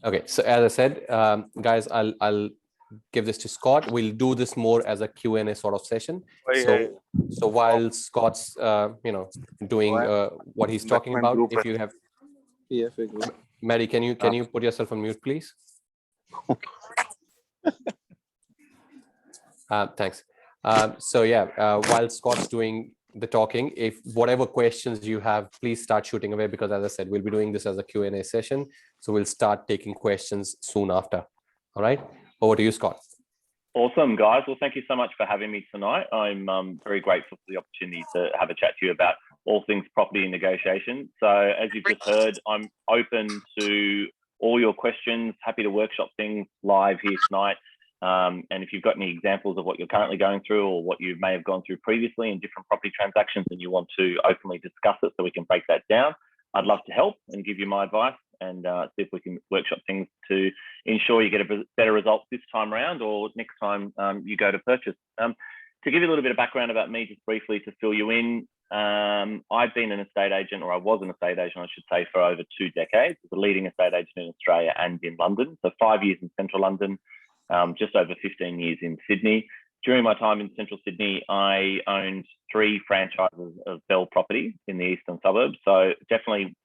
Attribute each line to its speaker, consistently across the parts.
Speaker 1: Okay, so as I said, guys, I'll give this to Scott. We'll do this more as a Q&A sort of session. So while Scott's doing what he's talking about, if you have Mady, can you put yourself on mute, please? Thanks. While Scott's doing the talking, if whatever questions you have, please start shooting away, because as I said, we'll be doing this as a Q&A session. So we'll start taking questions soon after. All right, over to you, Scott.
Speaker 2: Awesome, guys. Well, thank you so much for having me tonight. I'm very grateful for the opportunity to have a chat to you about all things property and negotiation. So as you've just heard, I'm open to all your questions, happy to workshop things live here tonight. And if you've got any examples of what you're currently going through or what you may have gone through previously in different property transactions and you want to openly discuss it so we can break that down, I'd love to help and give you my advice and see if we can workshop things to ensure you get a better result this time around or next time you go to purchase. To give you a little bit of background about me, just briefly to fill you in, I've been an estate agent, or I was an estate agent, I should say, for over 2 decades. I was a leading estate agent in Australia and in London. So 5 years in central London, just over 15 years in Sydney. During my time in central Sydney, I owned 3 franchises of Bell Property in the eastern suburbs. So definitely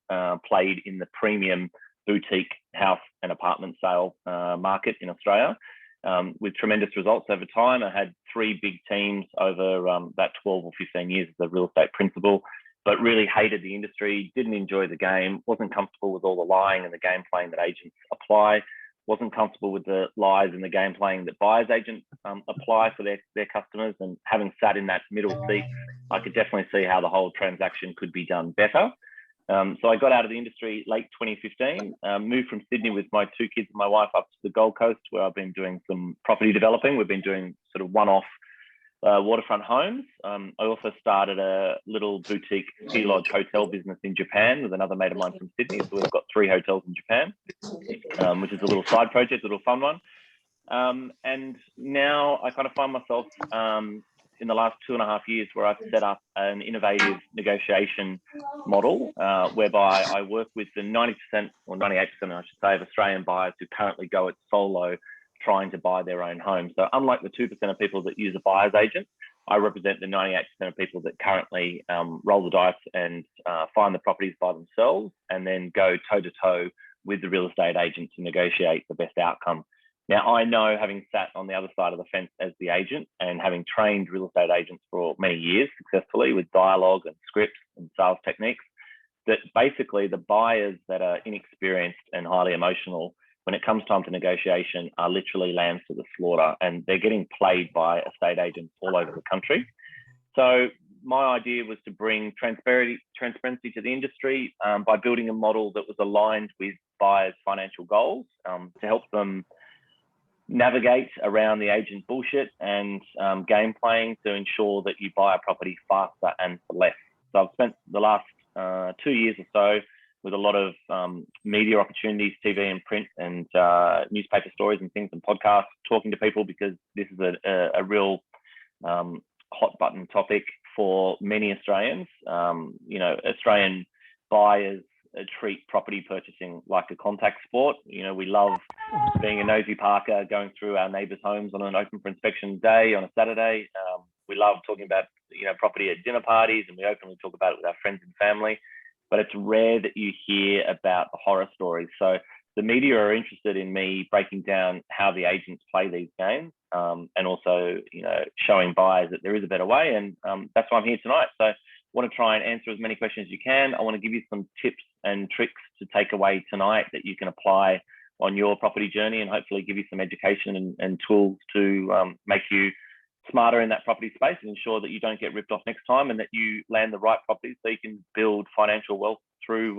Speaker 2: played in the premium boutique house and apartment sale market in Australia with tremendous results over time. I had 3 big teams over that 12 or 15 years as a real estate principal, but really hated the industry, didn't enjoy the game, wasn't comfortable with all the lying and the game playing that agents apply, wasn't comfortable with the lies and the game playing that buyers agents apply for their customers. And having sat in that middle seat, I could definitely see how the whole transaction could be done better. So I got out of the industry late 2015, moved from Sydney with my 2 kids and my wife up to the Gold Coast, where I've been doing some property developing. We've been doing sort of one-off waterfront homes. I also started a little boutique ski lodge hotel business in Japan with another mate of mine from Sydney. So we've got 3 hotels in Japan, which is a little side project, a little fun one. And now I kind of find myself in the last 2.5 years where I've set up an innovative negotiation model whereby I work with the 90% or 98%, I should say, of Australian buyers who currently go it solo trying to buy their own home. So unlike the 2% of people that use a buyer's agent, I represent the 98% of people that currently roll the dice and find the properties by themselves and then go toe-to-toe with the real estate agent to negotiate the best outcome. Now, I know, having sat on the other side of the fence as the agent and having trained real estate agents for many years successfully with dialogue and scripts and sales techniques, that basically the buyers that are inexperienced and highly emotional, when it comes time to negotiation, are literally lambs to the slaughter, and they're getting played by estate agents all over the country. So my idea was to bring transparency to the industry by building a model that was aligned with buyers' financial goals to help them navigate around the agent bullshit and game playing to ensure that you buy a property faster and for less. So I've spent the last 2 years or so with a lot of media opportunities, TV and print and newspaper stories and things and podcasts, talking to people, because this is a real hot button topic for many Australians. Australian buyers treat property purchasing like a contact sport. We love being a nosy Parker, going through our neighbours' homes on an open for inspection day on a Saturday. We love talking about property at dinner parties, and we openly talk about it with our friends and family. But it's rare that you hear about the horror stories. So the media are interested in me breaking down how the agents play these games, and also showing buyers that there is a better way. And that's why I'm here tonight. So I want to try and answer as many questions as you can. I want to give you some tips and tricks to take away tonight that you can apply on your property journey, and hopefully give you some education and tools to make you smarter in that property space and ensure that you don't get ripped off next time, and that you land the right property so you can build financial wealth through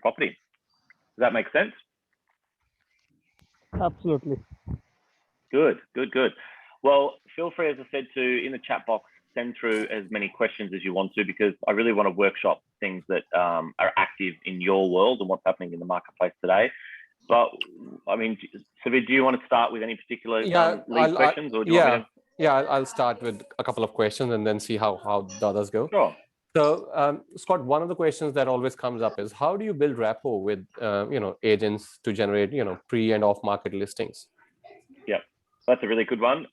Speaker 2: property. Does that make sense?
Speaker 3: Absolutely.
Speaker 2: Good. Well, feel free, as I said, to, in the chat box, send through as many questions as you want to, because I really want to workshop things that are active in your world and what's happening in the marketplace today. But I mean, Suvidh, do you want to start with any particular lead questions, or do you want me to?
Speaker 1: Yeah, I'll start with a couple of questions and then see how the others go.
Speaker 2: Sure.
Speaker 1: So, Scott, one of the questions that always comes up is how do you build rapport with agents to generate pre and off market listings?
Speaker 2: Yeah, that's a really good one.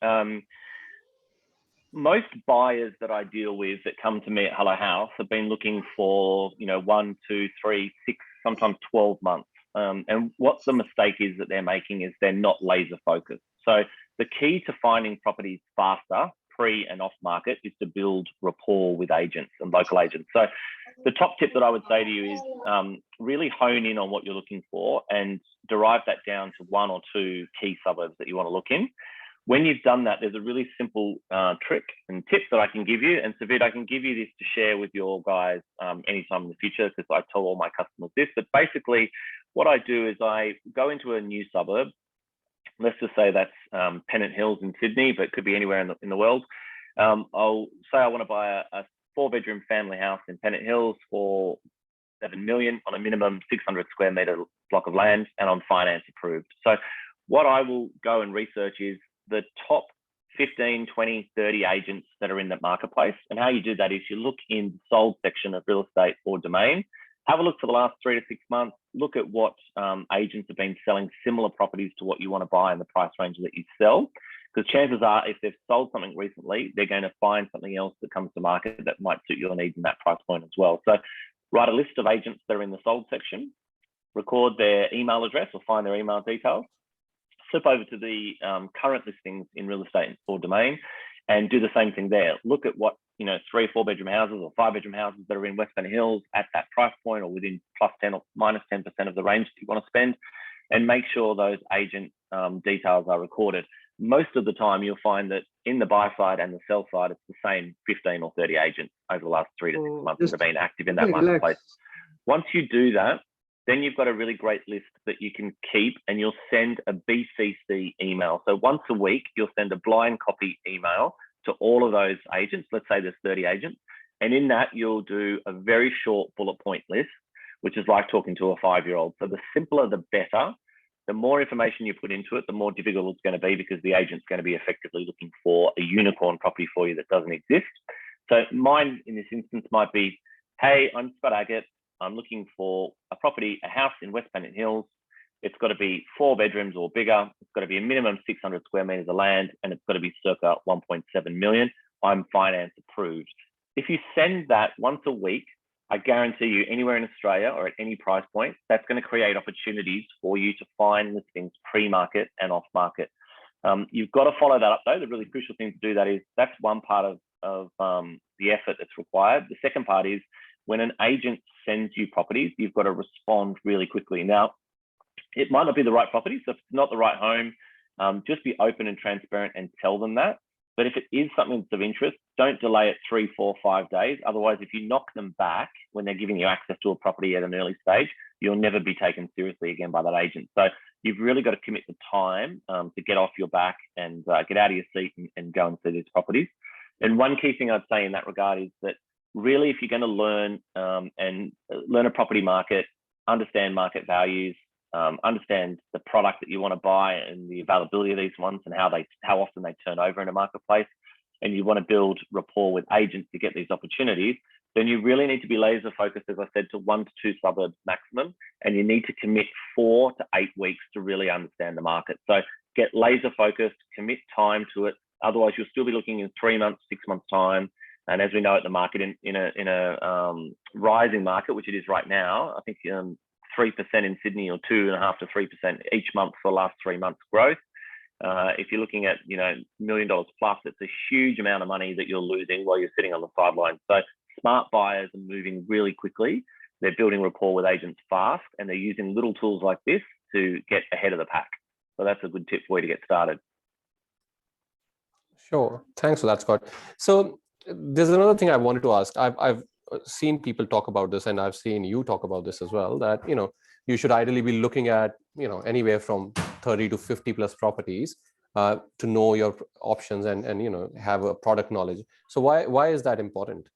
Speaker 2: Most buyers that I deal with that come to me at Hello House have been looking for 1, 2, 3, 6, sometimes 12 months. And what the mistake is that they're making is they're not laser focused. So the key to finding properties faster, pre and off market, is to build rapport with agents and local agents. So the top tip that I would say to you is really hone in on what you're looking for and derive that down to 1 or 2 key suburbs that you want to look in. When you've done that, there's a really simple trick and tip that I can give you. And Suvidh, I can give you this to share with your guys anytime in the future, because I tell all my customers this. But basically, what I do is I go into a new suburb. Let's just say that's Pennant Hills in Sydney, but it could be anywhere in the world. I'll say I want to buy a 4-bedroom family house in Pennant Hills for $7 million on a minimum 600 square meter block of land, and I'm finance approved. So what I will go and research is the top 15, 20, 30 agents that are in that marketplace. And how you do that is you look in the sold section of real estate or domain, have a look for the last 3 to 6 months, look at what agents have been selling similar properties to what you want to buy in the price range that you sell. Because chances are, if they've sold something recently, they're going to find something else that comes to market that might suit your needs in that price point as well. So write a list of agents that are in the sold section, record their email address or find their email details, flip over to the current listings in real estate or domain and do the same thing there. Look at what 3 or 4-bedroom houses or 5-bedroom houses that are in West Pennant Hills at that price point or within +10 or -10% of the range that you want to spend, and make sure those agent details are recorded. Most of the time, you'll find that in the buy side and the sell side, it's the same 15 or 30 agents over the last 3 to 6 months that have been active in that marketplace. Once you do that, then you've got a really great list that you can keep, and you'll send a BCC email. So once a week, you'll send a blind copy email to all of those agents. Let's say there's 30 agents. And in that, you'll do a very short bullet point list, which is like talking to a 5-year-old. So the simpler, the better. The more information you put into it, the more difficult it's going to be, because the agent's going to be effectively looking for a unicorn property for you that doesn't exist. So mine in this instance might be, hey, I'm Scott Aggett. I'm looking for a property, a house in West Pennant Hills. It's got to be 4 bedrooms or bigger. It's got to be a minimum 600 square meters of land, and it's got to be circa 1.7 million. I'm finance approved. If you send that once a week, I guarantee you anywhere in Australia or at any price point, that's going to create opportunities for you to find listings pre-market and off-market. You've got to follow that up though. The really crucial thing to do that is, that's one part of the effort that's required. The second part is, when an agent sends you properties, you've got to respond really quickly. Now, it might not be the right property, so if it's not the right home, just be open and transparent and tell them that. But if it is something that's of interest, don't delay it 3, 4, 5 days. Otherwise, if you knock them back when they're giving you access to a property at an early stage, you'll never be taken seriously again by that agent. So you've really got to commit the time to get off your back and get out of your seat and go and see these properties. And one key thing I'd say in that regard is that really, if you're going to learn a property market, understand market values, understand the product that you want to buy and the availability of these ones and how often they turn over in a marketplace, and you want to build rapport with agents to get these opportunities, then you really need to be laser focused, as I said, to 1 to 2 suburbs maximum, and you need to commit 4 to 8 weeks to really understand the market. So get laser focused, commit time to it. Otherwise, you'll still be looking in 3 months, 6 months time. And as we know at the market, in a rising market, which it is right now, I think 3% in Sydney or 2.5 to 3% each month for the last 3 months growth. If you're looking at $1 million plus, it's a huge amount of money that you're losing while you're sitting on the sidelines. So smart buyers are moving really quickly. They're building rapport with agents fast, and they're using little tools like this to get ahead of the pack. So that's a good tip for you to get started.
Speaker 1: Sure. Thanks for that, Scott. So there's another thing I wanted to ask. I've seen people talk about this, and I've seen you talk about this as well, that you should ideally be looking at anywhere from 30 to 50 plus properties to know your options and have a product knowledge. So why is that important?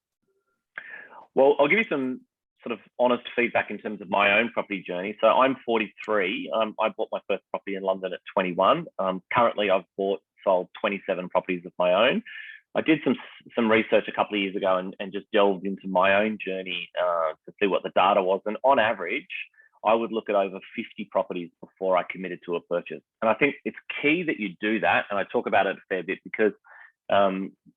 Speaker 2: Well, I'll give you some sort of honest feedback in terms of my own property journey. So I'm 43. I bought my first property in London at 21. Currently, I've sold 27 properties of my own. I did some research a couple of years ago and just delved into my own journey to see what the data was. And on average, I would look at over 50 properties before I committed to a purchase. And I think it's key that you do that. And I talk about it a fair bit because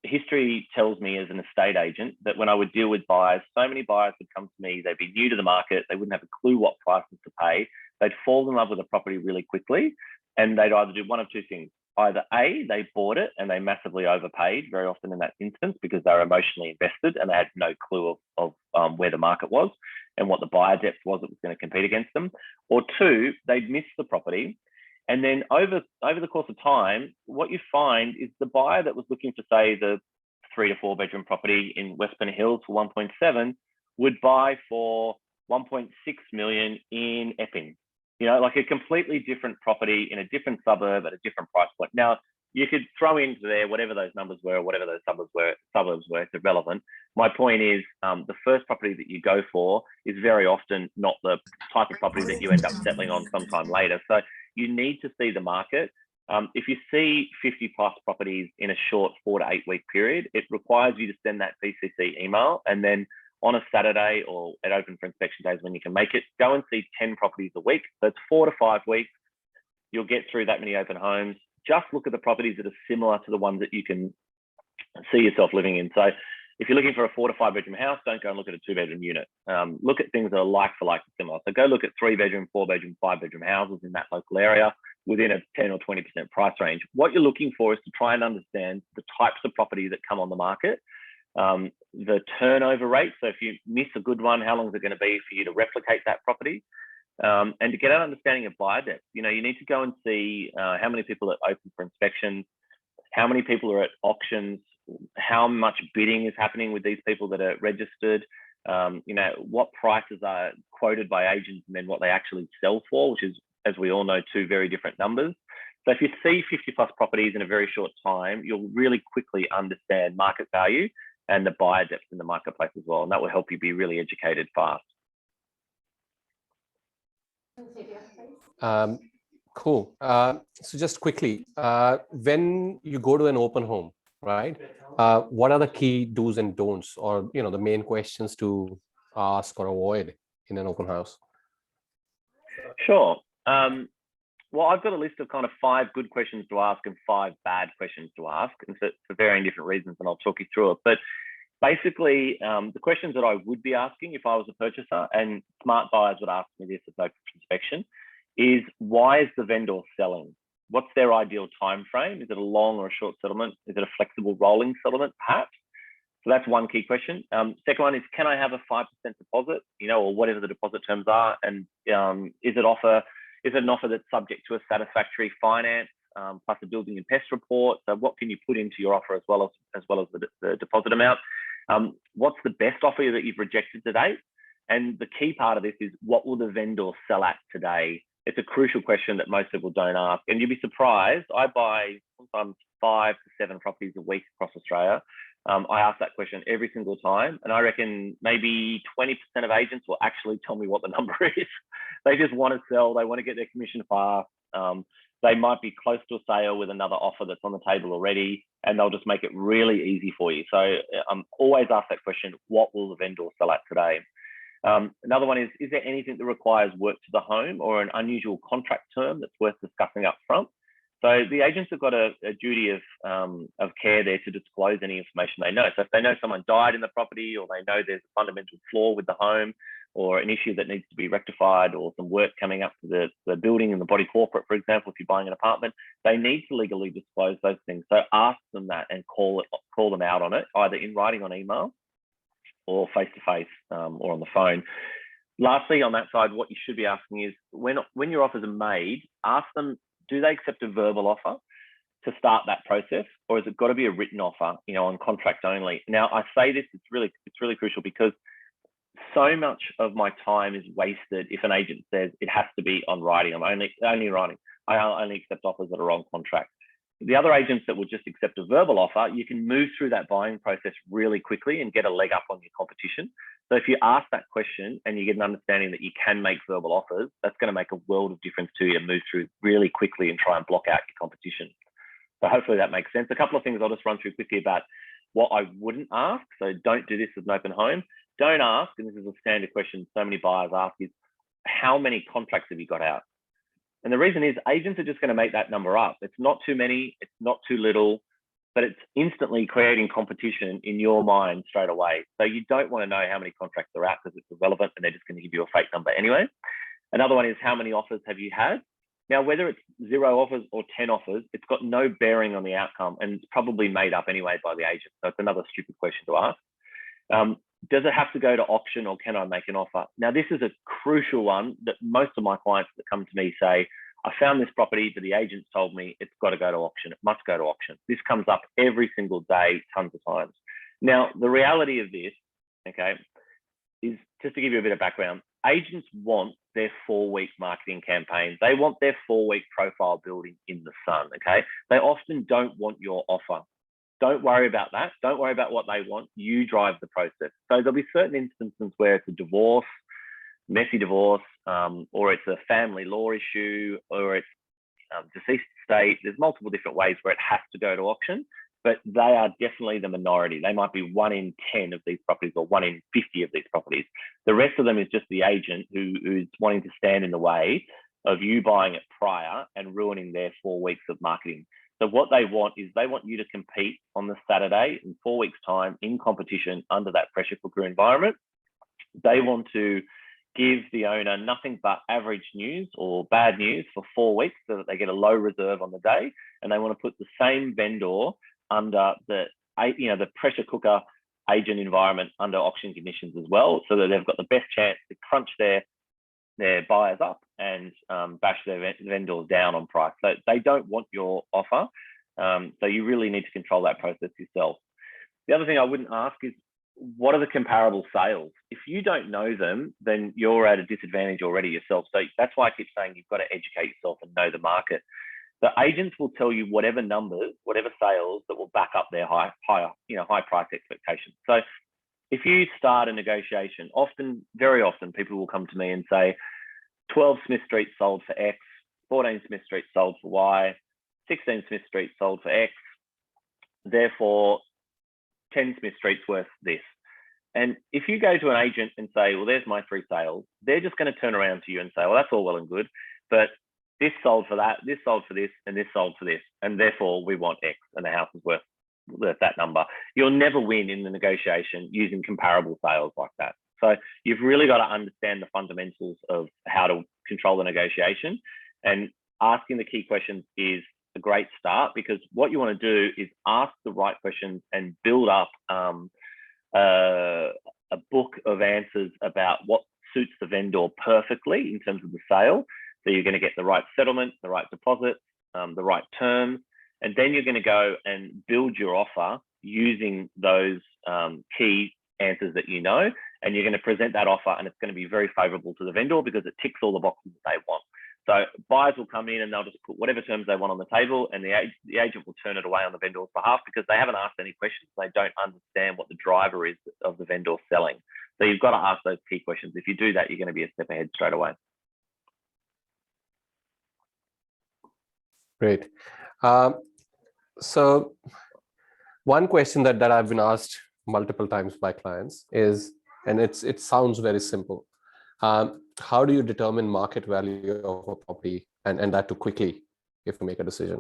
Speaker 2: history tells me as an estate agent that when I would deal with buyers, so many buyers would come to me, they'd be new to the market, they wouldn't have a clue what prices to pay, they'd fall in love with a property really quickly, and they'd either do one of two things. Either A, they bought it and they massively overpaid very often in that instance because they were emotionally invested and they had no clue of where the market was and what the buyer depth was that was going to compete against them. Or two, they'd missed the property. And then over the course of time, what you find is the buyer that was looking for, say, the 3 to 4 bedroom property in Westburn Hills for 1.7 would buy for 1.6 million in Epping. You know, like a completely different property in a different suburb at a different price point. Now, you could throw into there whatever those numbers were, whatever those suburbs were, it's irrelevant. My point is the first property that you go for is very often not the type of property that you end up settling on sometime later. So you need to see the market. If you see 50 plus properties in a short 4 to 8 week period, it requires you to send that BCC email, and then on a Saturday or at open for inspection days when you can make it, go and see 10 properties a week. So it's 4 to 5 weeks. You'll get through that many open homes. Just look at the properties that are similar to the ones that you can see yourself living in. So if you're looking for a 4 to 5 bedroom house, don't go and look at a 2 bedroom unit. Look at things that are like for like similar. So go look at 3 bedroom, 4 bedroom, 5 bedroom houses in that local area within a 10 or 20% price range. What you're looking for is to try and understand the types of property that come on the market, the turnover rate. So if you miss a good one, how long is it going to be for you to replicate that property? And to get an understanding of buyer depth, you know, you need to go and see how many people are open for inspections, how many people are at auctions, how much bidding is happening with these people that are registered, you know, what prices are quoted by agents and then what they actually sell for, which is, as we all know, 2 very different numbers. So if you see 50 plus properties in a very short time, you'll really quickly understand market value and the buyer depth in the marketplace as well. And that will help you be really educated fast.
Speaker 1: Cool. So just quickly, when you go to an open home, right? What are the key do's and don'ts, or, you know, the main questions to ask or avoid in an open house?
Speaker 2: Sure. Well, I've got a list of kind of 5 good questions to ask and 5 bad questions to ask, and for varying different reasons, and I'll talk you through it. But basically, the questions that I would be asking if I was a purchaser, and smart buyers would ask me this at open inspection, is why is the vendor selling? What's their ideal time frame? Is it a long or a short settlement? Is it a flexible rolling settlement, perhaps? So that's one key question. Second one is, can I have a 5% deposit, you know, or whatever the deposit terms are? And is it an offer that's subject to a satisfactory finance plus a building and pest report? So what can you put into your offer as well as the deposit amount? What's the best offer that you've rejected to date? And the key part of this is, what will the vendor sell at today? It's a crucial question that most people don't ask. And you'd be surprised, I buy sometimes 5 to 7 properties a week across Australia. I ask that question every single time, and I reckon maybe 20% of agents will actually tell me what the number is. They just want to sell, they want to get their commission fast. They might be close to a sale with another offer that's on the table already, and they'll just make it really easy for you. So always ask that question, what will the vendor sell at today? Another one is there anything that requires work to the home or an unusual contract term that's worth discussing up front? So the agents have got a duty of care there to disclose any information they know. So if they know someone died in the property, or they know there's a fundamental flaw with the home, or an issue that needs to be rectified, or some work coming up to the building and the body corporate, for example, if you're buying an apartment, they need to legally disclose those things. So ask them that and call them out on it, either in writing on email or face-to-face or on the phone. Lastly, on that side, what you should be asking is, when your offers are made, ask them, do they accept a verbal offer to start that process, or has it got to be a written offer, you know, on contract only? Now, I say this, it's really crucial, because so much of my time is wasted if an agent says it has to be on writing. I'm only writing. I only accept offers that are on contract. The other agents that will just accept a verbal offer, you can move through that buying process really quickly and get a leg up on your competition. So if you ask that question and you get an understanding that you can make verbal offers, that's going to make a world of difference to you and move through really quickly and try and block out your competition. So hopefully that makes sense. A couple of things I'll just run through quickly about what I wouldn't ask. So don't do this with an open home. Don't ask, and this is a standard question so many buyers ask, is how many contracts have you got out? And the reason is agents are just going to make that number up. It's not too many, it's not too little, but it's instantly creating competition in your mind straight away. So you don't want to know how many contracts are out because it's irrelevant and they're just going to give you a fake number anyway. Another one is how many offers have you had? Now, whether it's 0 offers or 10 offers, it's got no bearing on the outcome and it's probably made up anyway by the agent. So it's another stupid question to ask. Does it have to go to auction or can I make an offer? Now, this is a crucial one that most of my clients that come to me say, I found this property, but the agents told me it's got to go to auction. It must go to auction. This comes up every single day, tons of times. Now, the reality of this, okay, is just to give you a bit of background, agents want their 4-week marketing campaigns. They want their 4-week profile building in the sun, okay? They often don't want your offer. Don't worry about that. Don't worry about what they want. You drive the process. So there'll be certain instances where it's a divorce, messy divorce, or it's a family law issue, or it's deceased estate. There's multiple different ways where it has to go to auction, but they are definitely the minority. They might be 1 in 10 of these properties or 1 in 50 of these properties. The rest of them is just the agent who's wanting to stand in the way of you buying it prior and ruining their 4 weeks of marketing. So what they want is they want you to compete on the Saturday in 4 weeks' time in competition under that pressure cooker environment. They want to give the owner nothing but average news or bad news for 4 weeks so that they get a low reserve on the day. And they want to put the same vendor under the pressure cooker agent environment under auction conditions as well, so that they've got the best chance to crunch their buyers up and bash their vendors down on price. So they don't want your offer. So you really need to control that process yourself. The other thing I wouldn't ask is, what are the comparable sales? If you don't know them, then you're at a disadvantage already yourself. So that's why I keep saying you've got to educate yourself and know the market. The agents will tell you whatever numbers, whatever sales that will back up their high price expectations. So if you start a negotiation, very often people will come to me and say, 12 Smith Street sold for X, 14 Smith Street sold for Y, 16 Smith Street sold for X, therefore 10 Smith Street's worth this. And if you go to an agent and say, well, there's my 3 sales, they're just going to turn around to you and say, well, that's all well and good, but this sold for that, this sold for this, and this sold for this, and therefore we want X, and the house is worth that number. You'll never win in the negotiation using comparable sales like that. So you've really got to understand the fundamentals of how to control the negotiation, and asking the key questions is a great start, because what you want to do is ask the right questions and build up a book of answers about what suits the vendor perfectly in terms of the sale. So you're going to get the right settlement, the right deposit, the right terms, and then you're going to go and build your offer using those key answers that you know, and you're going to present that offer, and it's going to be very favorable to the vendor because it ticks all the boxes that they want. So buyers will come in and they'll just put whatever terms they want on the table, and the agent will turn it away on the vendor's behalf because they haven't asked any questions. They don't understand what the driver is of the vendor selling. So you've got to ask those key questions. If you do that, you're going to be a step ahead straight away.
Speaker 1: Great. So one question that I've been asked multiple times by clients is, and it sounds very simple. How do you determine market value of a property, and that too quickly if you make a decision?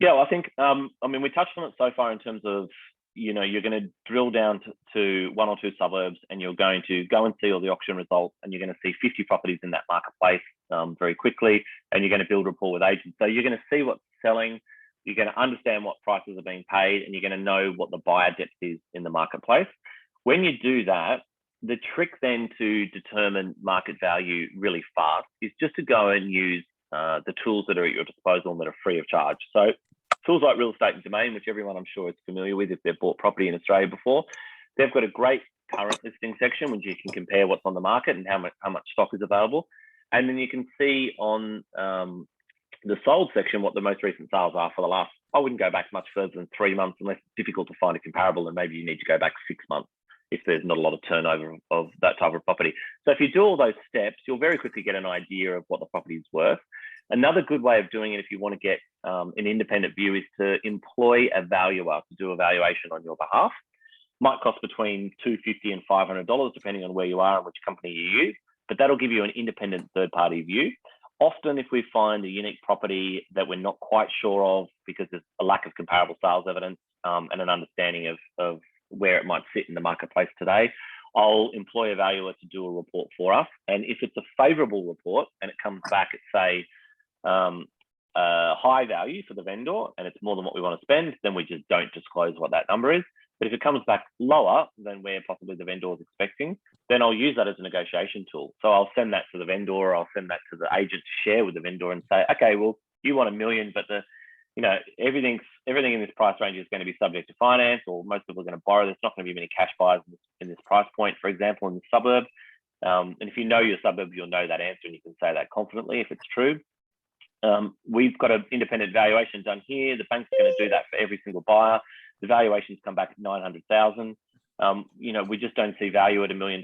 Speaker 2: Yeah, well, I think, we touched on it so far in terms of, you're going to drill down to 1 or 2 suburbs, and you're going to go and see all the auction results, and you're going to see 50 properties in that marketplace very quickly, and you're going to build rapport with agents. So you're going to see what's selling, you're going to understand what prices are being paid, and you're going to know what the buyer depth is in the marketplace. When you do that, the trick then to determine market value really fast is just to go and use the tools that are at your disposal and that are free of charge. So tools like Real Estate Domain, which everyone I'm sure is familiar with if they've bought property in Australia before, they've got a great current listing section which you can compare what's on the market and how much stock is available. And then you can see on the sold section what the most recent sales are for the last, I wouldn't go back much further than 3 months unless it's difficult to find a comparable, and maybe you need to go back 6 months if there's not a lot of turnover of that type of property. So if you do all those steps, you'll very quickly get an idea of what the property is worth. Another good way of doing it, if you want to get an independent view, is to employ a valuer to do a valuation on your behalf. Might cost between $250 and $500, depending on where you are and which company you use, but that'll give you an independent third-party view. Often, if we find a unique property that we're not quite sure of because there's a lack of comparable sales evidence and an understanding of where it might sit in the marketplace today, I'll employ a valuer to do a report for us. And if it's a favorable report and it comes back at, say, high value for the vendor and it's more than what we want to spend, then we just don't disclose what that number is. But if it comes back lower than where possibly the vendor is expecting, then I'll use that as a negotiation tool. So I'll send that to the vendor, or I'll send that to the agent to share with the vendor and say, okay, well, you want $1 million, but everything in this price range is going to be subject to finance, or most people are going to borrow. There's not going to be many cash buyers in this price point, for example, in the suburb. And if you know your suburb, you'll know that answer and you can say that confidently if it's true. We've got an independent valuation done here. The bank's going to do that for every single buyer. The valuations come back at $900,000. We just don't see value at $1 million.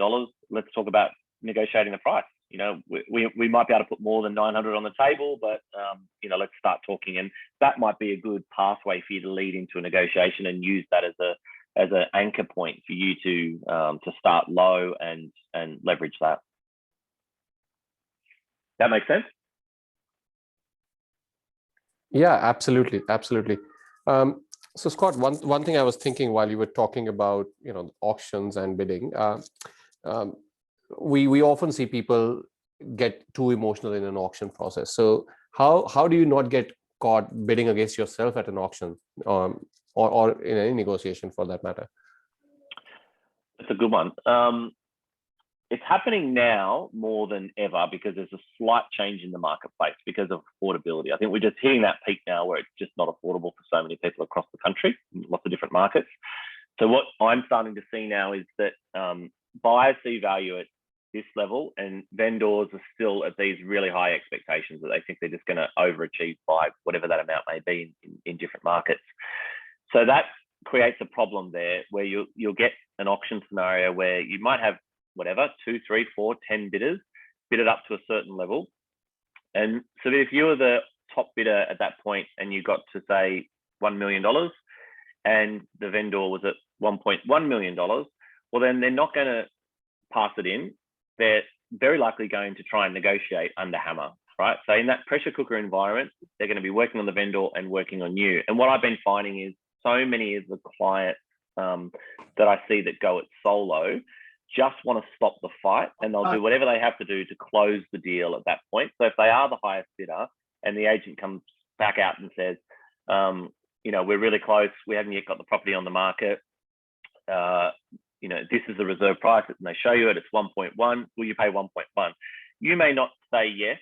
Speaker 2: Let's talk about negotiating the price. We might be able to put more than 900 on the table, but let's start talking. And that might be a good pathway for you to lead into a negotiation and use that as an anchor point for you to start low and leverage that. That makes sense?
Speaker 1: Yeah, absolutely. So Scott, one thing I was thinking while you were talking about, auctions and bidding, we often see people get too emotional in an auction process. So how do you not get caught bidding against yourself at an auction, or in any negotiation for that matter?
Speaker 2: That's a good one. It's happening now more than ever because there's a slight change in the marketplace because of affordability. I think we're just hitting that peak now where it's just not affordable for so many people across the country, lots of different markets. So what I'm starting to see now is that buyers see value at this level and vendors are still at these really high expectations that they think they're just going to overachieve by whatever that amount may be in different markets. So that creates a problem there where you'll get an auction scenario where you might have 2, 3, 4, 10 bidders bid it up to a certain level. And so if you were the top bidder at that point and you got to say $1 million and the vendor was at $1.1 million, well, then they're not going to pass it in. They're very likely going to try and negotiate under hammer, right? So in that pressure cooker environment, they're going to be working on the vendor and working on you. And what I've been finding is so many of the clients that I see that go it solo just want to stop the fight and they'll do whatever they have to do to close the deal at that point. So if they are the highest bidder and the agent comes back out and says, we're really close, we haven't yet got the property on the market, this is the reserve price, and they show you it, it's 1.1, will you pay 1.1? You may not say yes,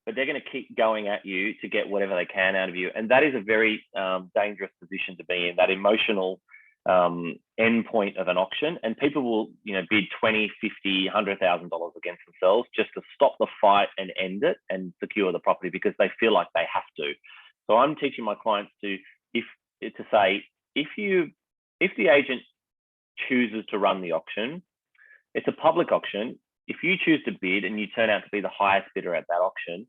Speaker 2: but they're going to keep going at you to get whatever they can out of you. And that is a very dangerous position to be in, that emotional end point of an auction. And people will, bid $20,000, $50,000, $100,000 against themselves just to stop the fight and end it and secure the property because they feel like they have to. So I'm teaching my clients to say, if the agent chooses to run the auction, it's a public auction. If you choose to bid and you turn out to be the highest bidder at that auction,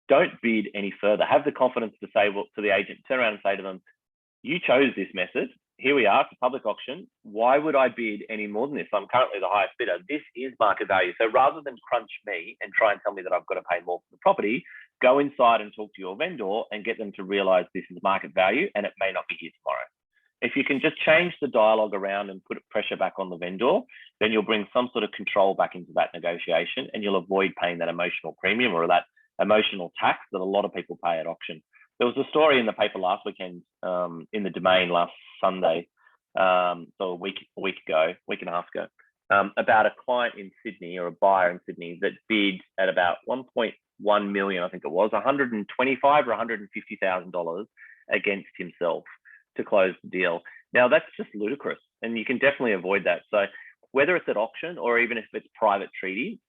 Speaker 2: don't bid any further. Have the confidence to say, well, to the agent, turn around and say to them, you chose this method. Here we are, it's a public auction. Why would I bid any more than this? I'm currently the highest bidder. This is market value. So rather than crunch me and try and tell me that I've got to pay more for the property, go inside and talk to your vendor and get them to realize this is market value and it may not be here tomorrow. If you can just change the dialogue around and put pressure back on the vendor, then you'll bring some sort of control back into that negotiation and you'll avoid paying that emotional premium or that emotional tax that a lot of people pay at auction. There was a story in the paper last weekend, in the Domain last Sunday, so a week and a half ago, about a client in Sydney or a buyer in Sydney that bid at about 1.1 million, I think it was, $125,000 or $150,000 against himself to close the deal. Now that's just ludicrous, and you can definitely avoid that. So whether it's at auction or even if it's private treaty,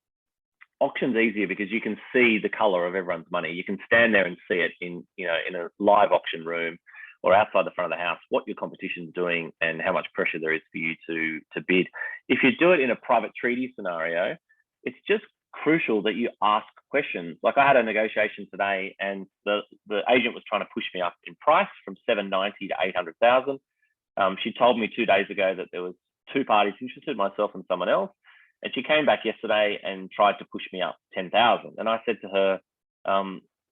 Speaker 2: auction's easier because you can see the color of everyone's money. You can stand there and see it in a live auction room or outside the front of the house, what your competition's doing and how much pressure there is for you to bid. If you do it in a private treaty scenario, it's just crucial that you ask questions. Like I had a negotiation today, and the agent was trying to push me up in price from 790 to 800,000. She told me 2 days ago that there was 2 parties interested, myself and someone else. And she came back yesterday and tried to push me up 10,000. And I said to her,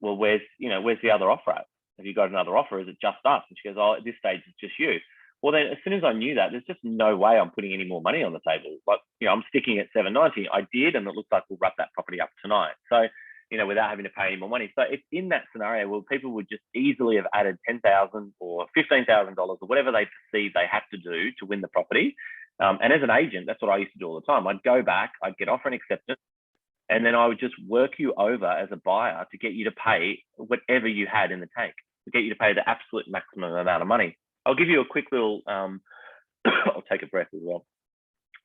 Speaker 2: well, where's the other offer at? Have you got another offer? Is it just us? And she goes, oh, at this stage, it's just you. Well, then as soon as I knew that, there's just no way I'm putting any more money on the table. Like, I'm sticking at 790. I did, and it looks like we'll wrap that property up tonight. So, without having to pay any more money. So it's in that scenario where people would just easily have added $10,000 or $15,000 or whatever they perceive they have to do to win the property. And as an agent, that's what I used to do all the time. I'd go back, I'd get offer and acceptance, and then I would just work you over as a buyer to get you to pay whatever you had in the tank, to get you to pay the absolute maximum amount of money. I'll give you a quick little, I'll take a breath as well.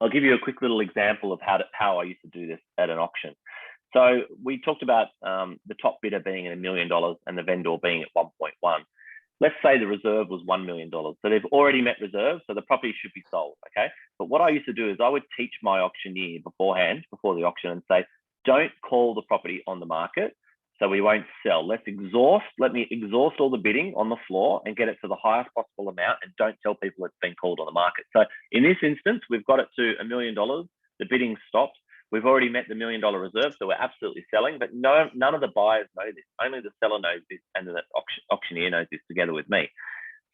Speaker 2: I'll give you a quick little example of how I used to do this at an auction. So we talked about the top bidder being at $1 million and the vendor being at 1.1. Let's say the reserve was $1 million. So they've already met reserve, so the property should be sold, okay? But what I used to do is I would teach my auctioneer beforehand, before the auction, and say, don't call the property on the market, so we won't sell. Let me exhaust all the bidding on the floor and get it to the highest possible amount, and don't tell people it's been called on the market. So in this instance, we've got it to $1 million. The bidding stopped. We've already met the $1 million reserve, so we're absolutely selling, but none of the buyers know this. Only the seller knows this, and the auctioneer knows this together with me.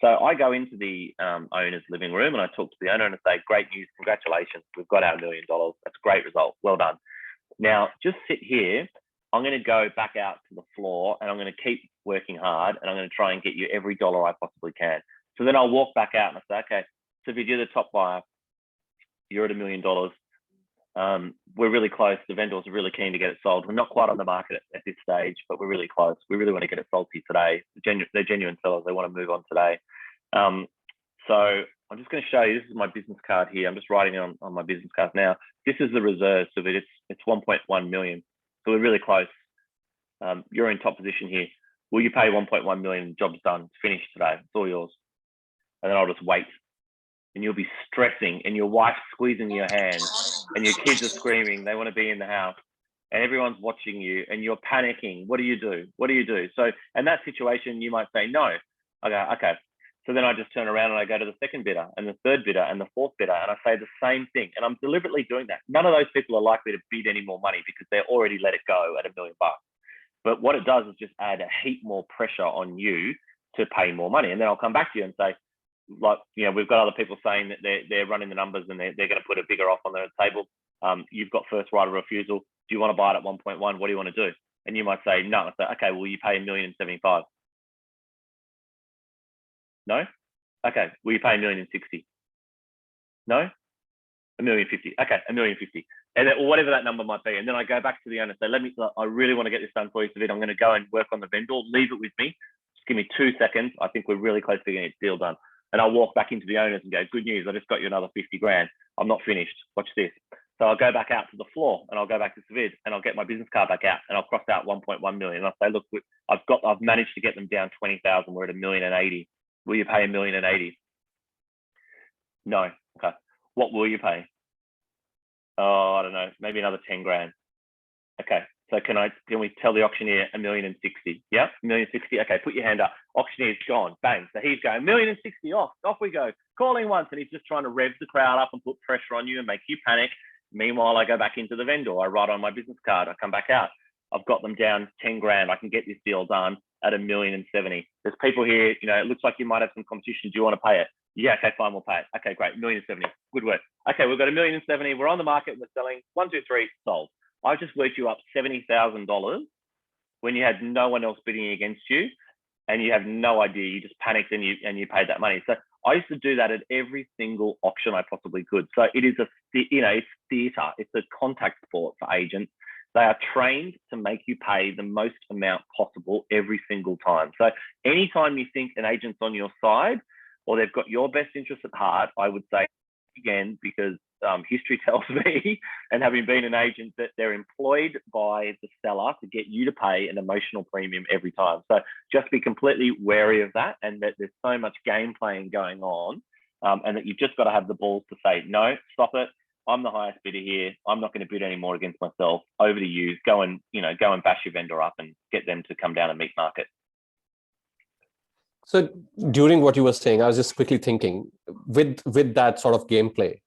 Speaker 2: So I go into the owner's living room and I talk to the owner and I say, great news, congratulations, we've got our $1 million. That's a great result, well done. Now, just sit here. I'm going to go back out to the floor and I'm going to keep working hard, and I'm going to try and get you every dollar I possibly can. So then I'll walk back out and I say, okay, so if you're the top buyer, you're at $1 million. We're really close. The vendors are really keen to get it sold. We're not quite on the market at this stage, but we're really close. We really want to get it sold to you today. They're genuine sellers. They want to move on today. So I'm just going to show you. This is my business card here. I'm just writing it on my business card now. This is the reserve, so that it's 1.1 million. So we're really close. You're in top position here. Will you pay 1.1 million? Job's done. It's finished today. It's all yours. And then I'll just wait. And you'll be stressing, and your wife's squeezing your hand, and your kids are screaming. They want to be in the house, and everyone's watching you, and you're panicking. What do you do? What do you do? So in that situation, you might say no. I go, okay. So then I just turn around and I go to the second bidder and the third bidder and the fourth bidder, and I say the same thing. And I'm deliberately doing that. None of those people are likely to bid any more money because they're already let it go at $1 million. But what it does is just add a heap more pressure on you to pay more money. And then I'll come back to you and say, like, we've got other people saying that they're running the numbers and they're going to put a bigger offer on the table. You've got first right of refusal. Do you want to buy it at 1.1? What do you want to do? And you might say no. I say, okay, well, you pay $1,075,000. No? Okay, will you pay $1,060,000? No? $1,050,000. Okay, $1,050,000. And then, or whatever that number might be. And then I go back to the owner and say, I really want to get this done for you, Suvidh. I'm going to go and work on the vendor. Leave it with me. Just give me 2 seconds. I think we're really close to getting this deal done. And I'll walk back into the owners and go, good news, I just got you another 50 grand. I'm not finished. Watch this. So I'll go back out to the floor and I'll go back to Suvidh and I'll get my business card back out and I'll cross out 1.1 million. And I'll say, look, I've managed to get them down 20,000. We're at $1,080,000. Will you pay $1,080,000? No. Okay. What will you pay? Oh, I don't know. Maybe another 10 grand. Okay. So can we tell the auctioneer $1,060,000? Yeah, $1,060,000. Okay, put your hand up. Auctioneer's gone. Bang. So he's going $1,060,000 off we go. Calling once, and he's just trying to rev the crowd up and put pressure on you and make you panic. Meanwhile, I go back into the vendor. I write on my business card. I come back out. I've got them down 10 grand. I can get this deal done at $1,070,000. There's people here. It looks like you might have some competition. Do you want to pay it? Yeah. Okay, fine. We'll pay it. Okay, great. $1,070,000. Good work. Okay, we've got $1,070,000. We're on the market. We're selling. 1, 2, 3. Sold. I just worked you up $70,000 when you had no one else bidding against you, and you have no idea. You just panicked and you paid that money. So I used to do that at every single auction I possibly could. So it is it's theatre. It's a contact sport for agents. They are trained to make you pay the most amount possible every single time. So anytime you think an agent's on your side or they've got your best interest at heart, I would say again, because history tells me, and having been an agent, that they're employed by the seller to get you to pay an emotional premium every time. So just be completely wary of that, and that there's so much game playing going on, and that you've just got to have the balls to say, no, stop it. I'm the highest bidder here. I'm not going to bid any more against myself. Over to you. Go and bash your vendor up and get them to come down and meet market.
Speaker 1: So during what you were saying, I was just quickly thinking with that sort of gameplay,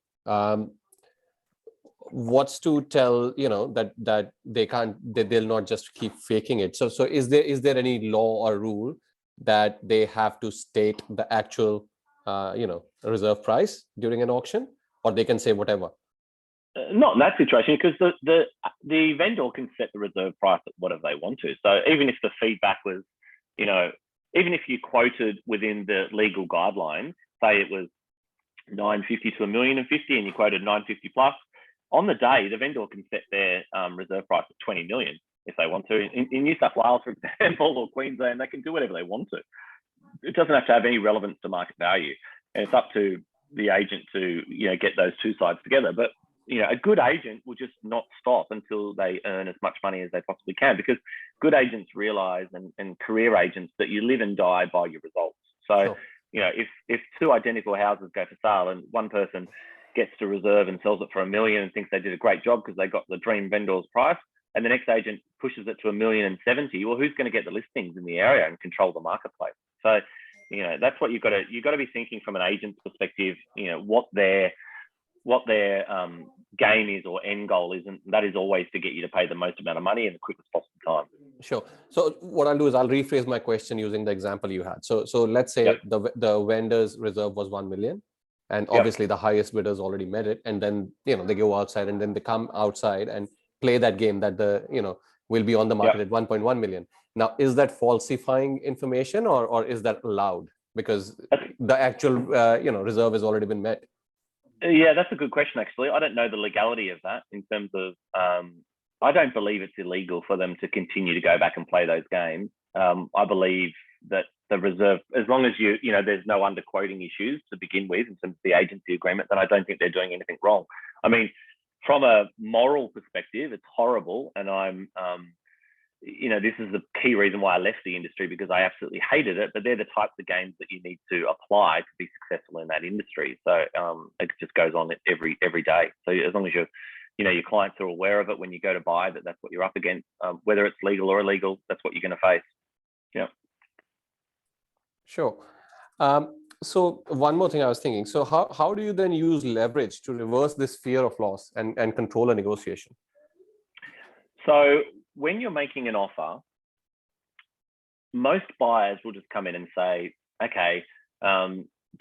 Speaker 1: what's to tell, that they'll not just keep faking it. So is there any law or rule that they have to state the actual, reserve price during an auction, or they can say whatever?
Speaker 2: Not in that situation, because the vendor can set the reserve price at whatever they want to. So even if the feedback was, even if you quoted within the legal guidelines, say it was 950 to $1,050,000 and you quoted 950 plus, on the day, the vendor can set their reserve price at 20 million if they want to. In New South Wales, for example, or Queensland, they can do whatever they want to. It doesn't have to have any relevance to market value. And it's up to the agent to, get those two sides together. But, a good agent will just not stop until they earn as much money as they possibly can, because good agents realize, and career agents, that you live and die by your results. So, sure. If two identical houses go for sale and one person gets to reserve and sells it for $1 million and thinks they did a great job because they got the dream vendor's price, and the next agent pushes it to $1,070,000, well, who's going to get the listings in the area and control the marketplace? So, that's what you've got to be thinking from an agent's perspective. What their game is or end goal is, and that is always to get you to pay the most amount of money in the quickest possible time.
Speaker 1: Sure. So what I'll do is I'll rephrase my question using the example you had. So let's say
Speaker 2: Yep.
Speaker 1: the vendor's reserve was 1 million, and obviously the highest bidders already met it, and then they go outside, and then they come outside and play that game that will be on the market at 1.1 million. Now, is that falsifying information, or is that allowed because the actual reserve has already been met?
Speaker 2: Yeah, that's a good question, actually. I don't know the legality of that in terms of, I don't believe it's illegal for them to continue to go back and play those games. I believe that the reserve, as long as there's no underquoting issues to begin with in terms of the agency agreement, then I don't think they're doing anything wrong. I mean, from a moral perspective, it's horrible. And I'm, this is the key reason why I left the industry, because I absolutely hated it. But they're the types of games that you need to apply to be successful in that industry. So it just goes on every day. So as long as your clients are aware of it when you go to buy, that's what you're up against, whether it's legal or illegal, that's what you're going to face. Yeah.
Speaker 1: Sure. So one more thing I was thinking. So how do you then use leverage to reverse this fear of loss and control a negotiation?
Speaker 2: So when you're making an offer, most buyers will just come in and say, okay,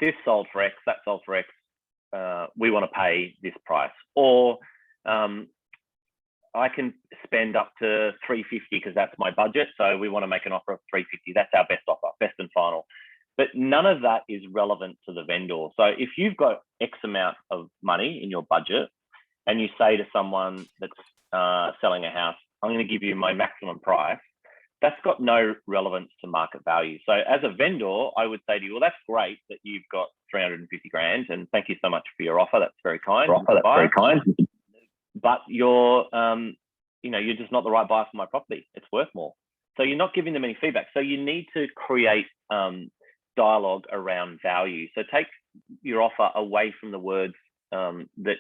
Speaker 2: this sold for X, that sold for X, we want to pay this price. Or I can spend up to 350 because that's my budget. So we want to make an offer of 350. That's our best offer, best and final. But none of that is relevant to the vendor. So if you've got X amount of money in your budget and you say to someone that's selling a house, I'm going to give you my maximum price, that's got no relevance to market value. So as a vendor, I would say to you, well, that's great that you've got 350 grand, and thank you so much for your offer. That's very kind. But you're, you're just not the right buyer for my property. It's worth more. So you're not giving them any feedback. So you need to create dialogue around value. So take your offer away from the words that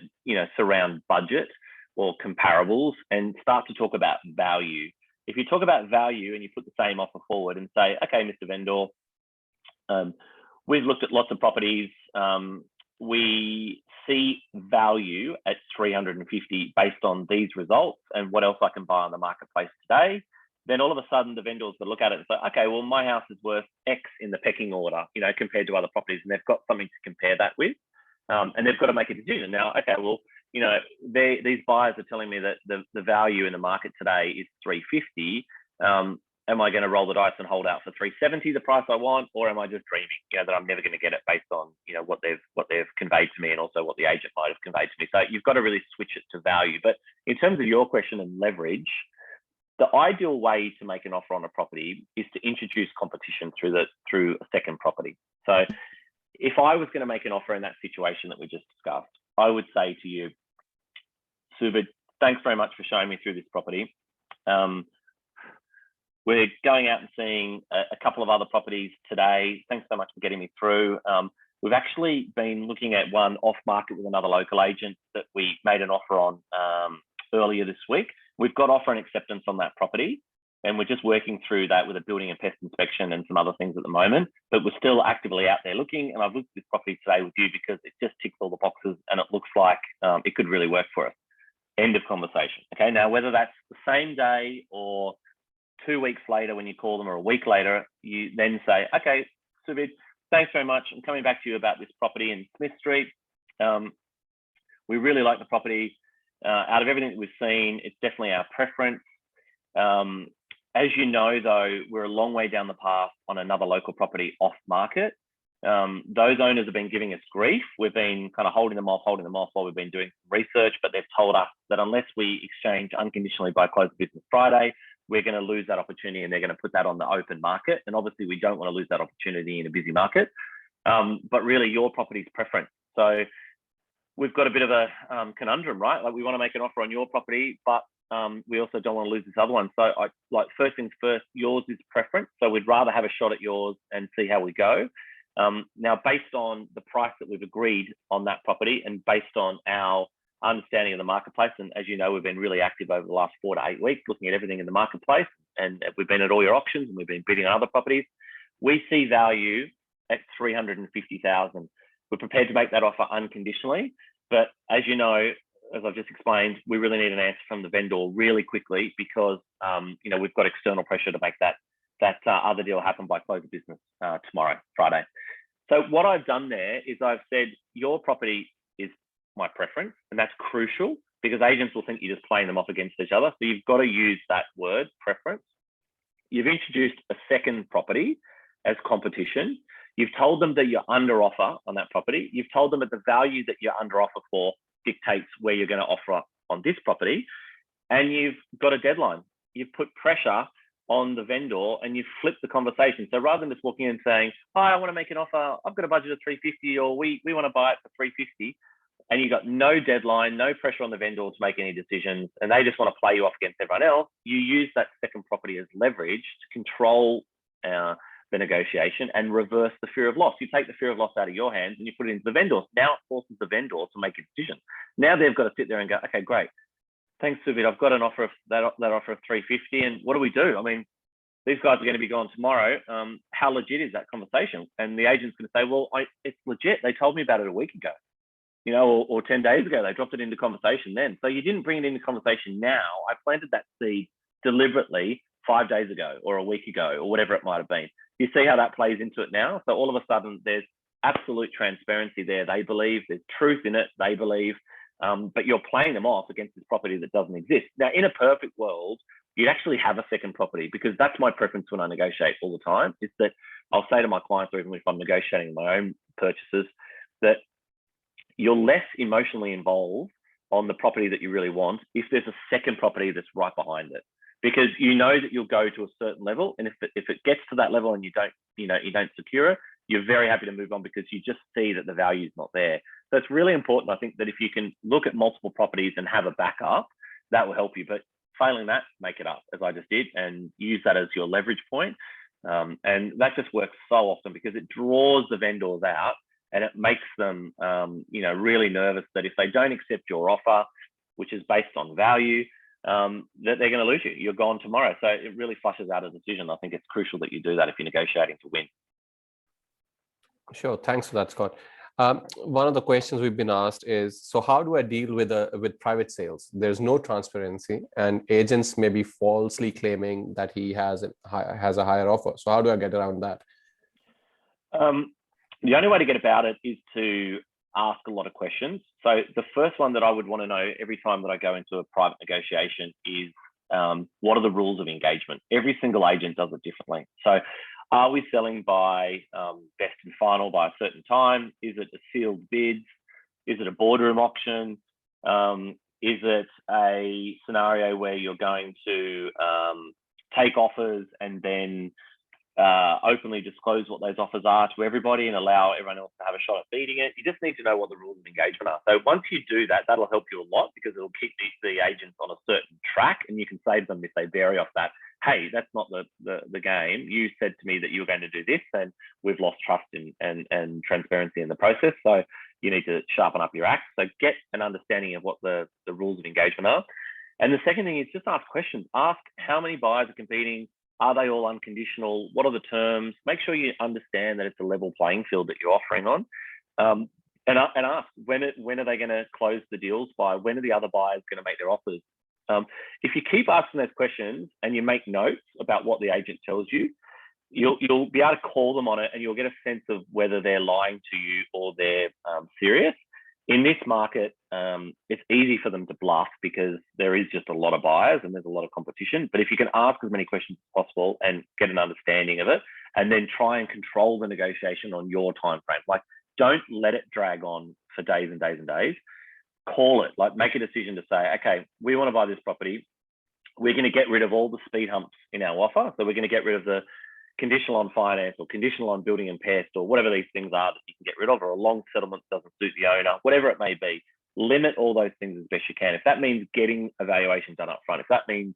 Speaker 2: surround budget or comparables, and start to talk about value. If you talk about value and you put the same offer forward and say, okay, Mr. Vendor, we've looked at lots of properties. We see value at 350 based on these results and what else I can buy on the marketplace today. Then all of a sudden the vendors will look at it and say, okay, well, my house is worth X in the pecking order, compared to other properties, and they've got something to compare that with. And they've got to make a decision. Now, okay, well, these buyers are telling me that the value in the market today is 350. Am I going to roll the dice and hold out for 370, the price I want, or am I just dreaming, that I'm never going to get it based on, what they've conveyed to me, and also what the agent might have conveyed to me. So you've got to really switch it to value. But in terms of your question and leverage, the ideal way to make an offer on a property is to introduce competition through a second property. So if I was going to make an offer in that situation that we just discussed, I would say to you, Suvidh, thanks very much for showing me through this property. We're going out and seeing a couple of other properties today. Thanks so much for getting me through. we've actually been looking at one off market with another local agent that we made an offer on earlier this week. We've got offer and acceptance on that property, and we're just working through that with a building and pest inspection and some other things at the moment, but we're still actively out there looking. And I've looked at this property today with you because it just ticks all the boxes and it looks like it could really work for us. End of conversation. Okay, now whether that's the same day or 2 weeks later when you call them, or a week later, you then say, okay, Suvidh, thanks very much. I'm coming back to you about this property in Smith Street. We really like the property. Out of everything that we've seen, it's definitely our preference. As you know, though, we're a long way down the path on another local property off market. Those owners have been giving us grief. We've been kind of holding them off while we've been doing research, but they've told us that unless we exchange unconditionally by close of business Friday, we're going to lose that opportunity, and they're going to put that on the open market. And obviously we don't want to lose that opportunity in a busy market, but really your property's preference. So we've got a bit of a conundrum, right? Like, we want to make an offer on your property, but we also don't want to lose this other one. So first things first, yours is preference. So we'd rather have a shot at yours and see how we go. Now, based on the price that we've agreed on that property and based on our understanding of the marketplace, and as you know, we've been really active over the last 4 to 8 weeks looking at everything in the marketplace, and we've been at all your auctions and we've been bidding on other properties. We see value at $350,000. We're prepared to make that offer unconditionally, but as you know, as I've just explained, we really need an answer from the vendor really quickly because we've got external pressure to make that other deal happen by close of business tomorrow, Friday. So what I've done there is I've said your property is my preference, and that's crucial because agents will think you're just playing them off against each other. So you've got to use that word, preference. You've introduced a second property as competition. You've told them that you're under offer on that property. You've told them that the value that you're under offer for dictates where you're going to offer on this property, and you've got a deadline. You've put pressure on the vendor and you've flipped the conversation. So rather than just walking in and saying, "Hi, I want to make an offer. I've got a budget of 350, or we want to buy it for 350. And you've got no deadline, no pressure on the vendor to make any decisions, and they just want to play you off against everyone else. You use that second property as leverage to control the negotiation and reverse the fear of loss. You take the fear of loss out of your hands and you put it into the vendors. Now it forces the vendor to make a decision. Now they've got to sit there and go, okay, great. Thanks, Suvidh. I've got an offer of that offer of 350. And what do we do? I mean, these guys are going to be gone tomorrow. How legit is that conversation? And the agent's going to say, well, it's legit. They told me about it a week ago, or 10 days ago. They dropped it into conversation then. So you didn't bring it into conversation now. I planted that seed deliberately 5 days ago or a week ago or whatever it might have been. You see how that plays into it now? So all of a sudden there's absolute transparency there. They believe there's truth in it. They believe, but you're playing them off against this property that doesn't exist. Now, in a perfect world, you'd actually have a second property, because that's my preference when I negotiate all the time, is that I'll say to my clients, or even if I'm negotiating my own purchases, that you're less emotionally involved on the property that you really want if there's a second property that's right behind it. Because you know that you'll go to a certain level, and if it gets to that level and you don't secure it, you're very happy to move on because you just see that the value is not there. So it's really important, I think, that if you can look at multiple properties and have a backup, that will help you. But failing that, make it up, as I just did, and use that as your leverage point. And that just works so often because it draws the vendors out and it makes them, really nervous that if they don't accept your offer, which is based on value, that they're going to lose you. You're gone tomorrow. So it really flushes out a decision. I think it's crucial that you do that if you're negotiating to win.
Speaker 1: Sure. Thanks for that, Scott. One of the questions we've been asked is, so how do I deal with private sales? There's no transparency and agents may be falsely claiming that he has a higher offer. So how do I get around that?
Speaker 2: The only way to get about it is to ask a lot of questions. So the first one that I would want to know every time that I go into a private negotiation is, what are the rules of engagement? Every single agent does it differently. So are we selling by best and final by a certain time? Is it a sealed bids? Is it a boardroom auction? Is it a scenario where you're going to take offers and then openly disclose what those offers are to everybody and allow everyone else to have a shot at beating it? You just need to know what the rules of engagement are. So once you do that, that'll help you a lot because it'll keep the agents on a certain track, and you can say to them if they vary off that, hey, that's not the game. You said to me that you were going to do this, and we've lost trust and transparency in the process. So you need to sharpen up your act. So get an understanding of what the rules of engagement are. And the second thing is just ask questions. Ask how many buyers are competing. Are they all unconditional? What are the terms? Make sure you understand that it's a level playing field that you're offering on. And ask when are they going to close the deals by? When are the other buyers going to make their offers? If you keep asking those questions and you make notes about what the agent tells you, you'll be able to call them on it, and you'll get a sense of whether they're lying to you or they're serious. In this market, it's easy for them to bluff because there is just a lot of buyers and there's a lot of competition. But if you can ask as many questions as possible and get an understanding of it, and then try and control the negotiation on your time frame, like don't let it drag on for days and days and days. Call it, like make a decision to say, okay, we want to buy this property. We're going to get rid of all the speed humps in our offer. So we're going to get rid of the conditional on finance or conditional on building and pest or whatever these things are that you can get rid of, or a long settlement doesn't suit the owner, whatever it may be. Limit all those things as best you can. If that means getting evaluation done up front, if that means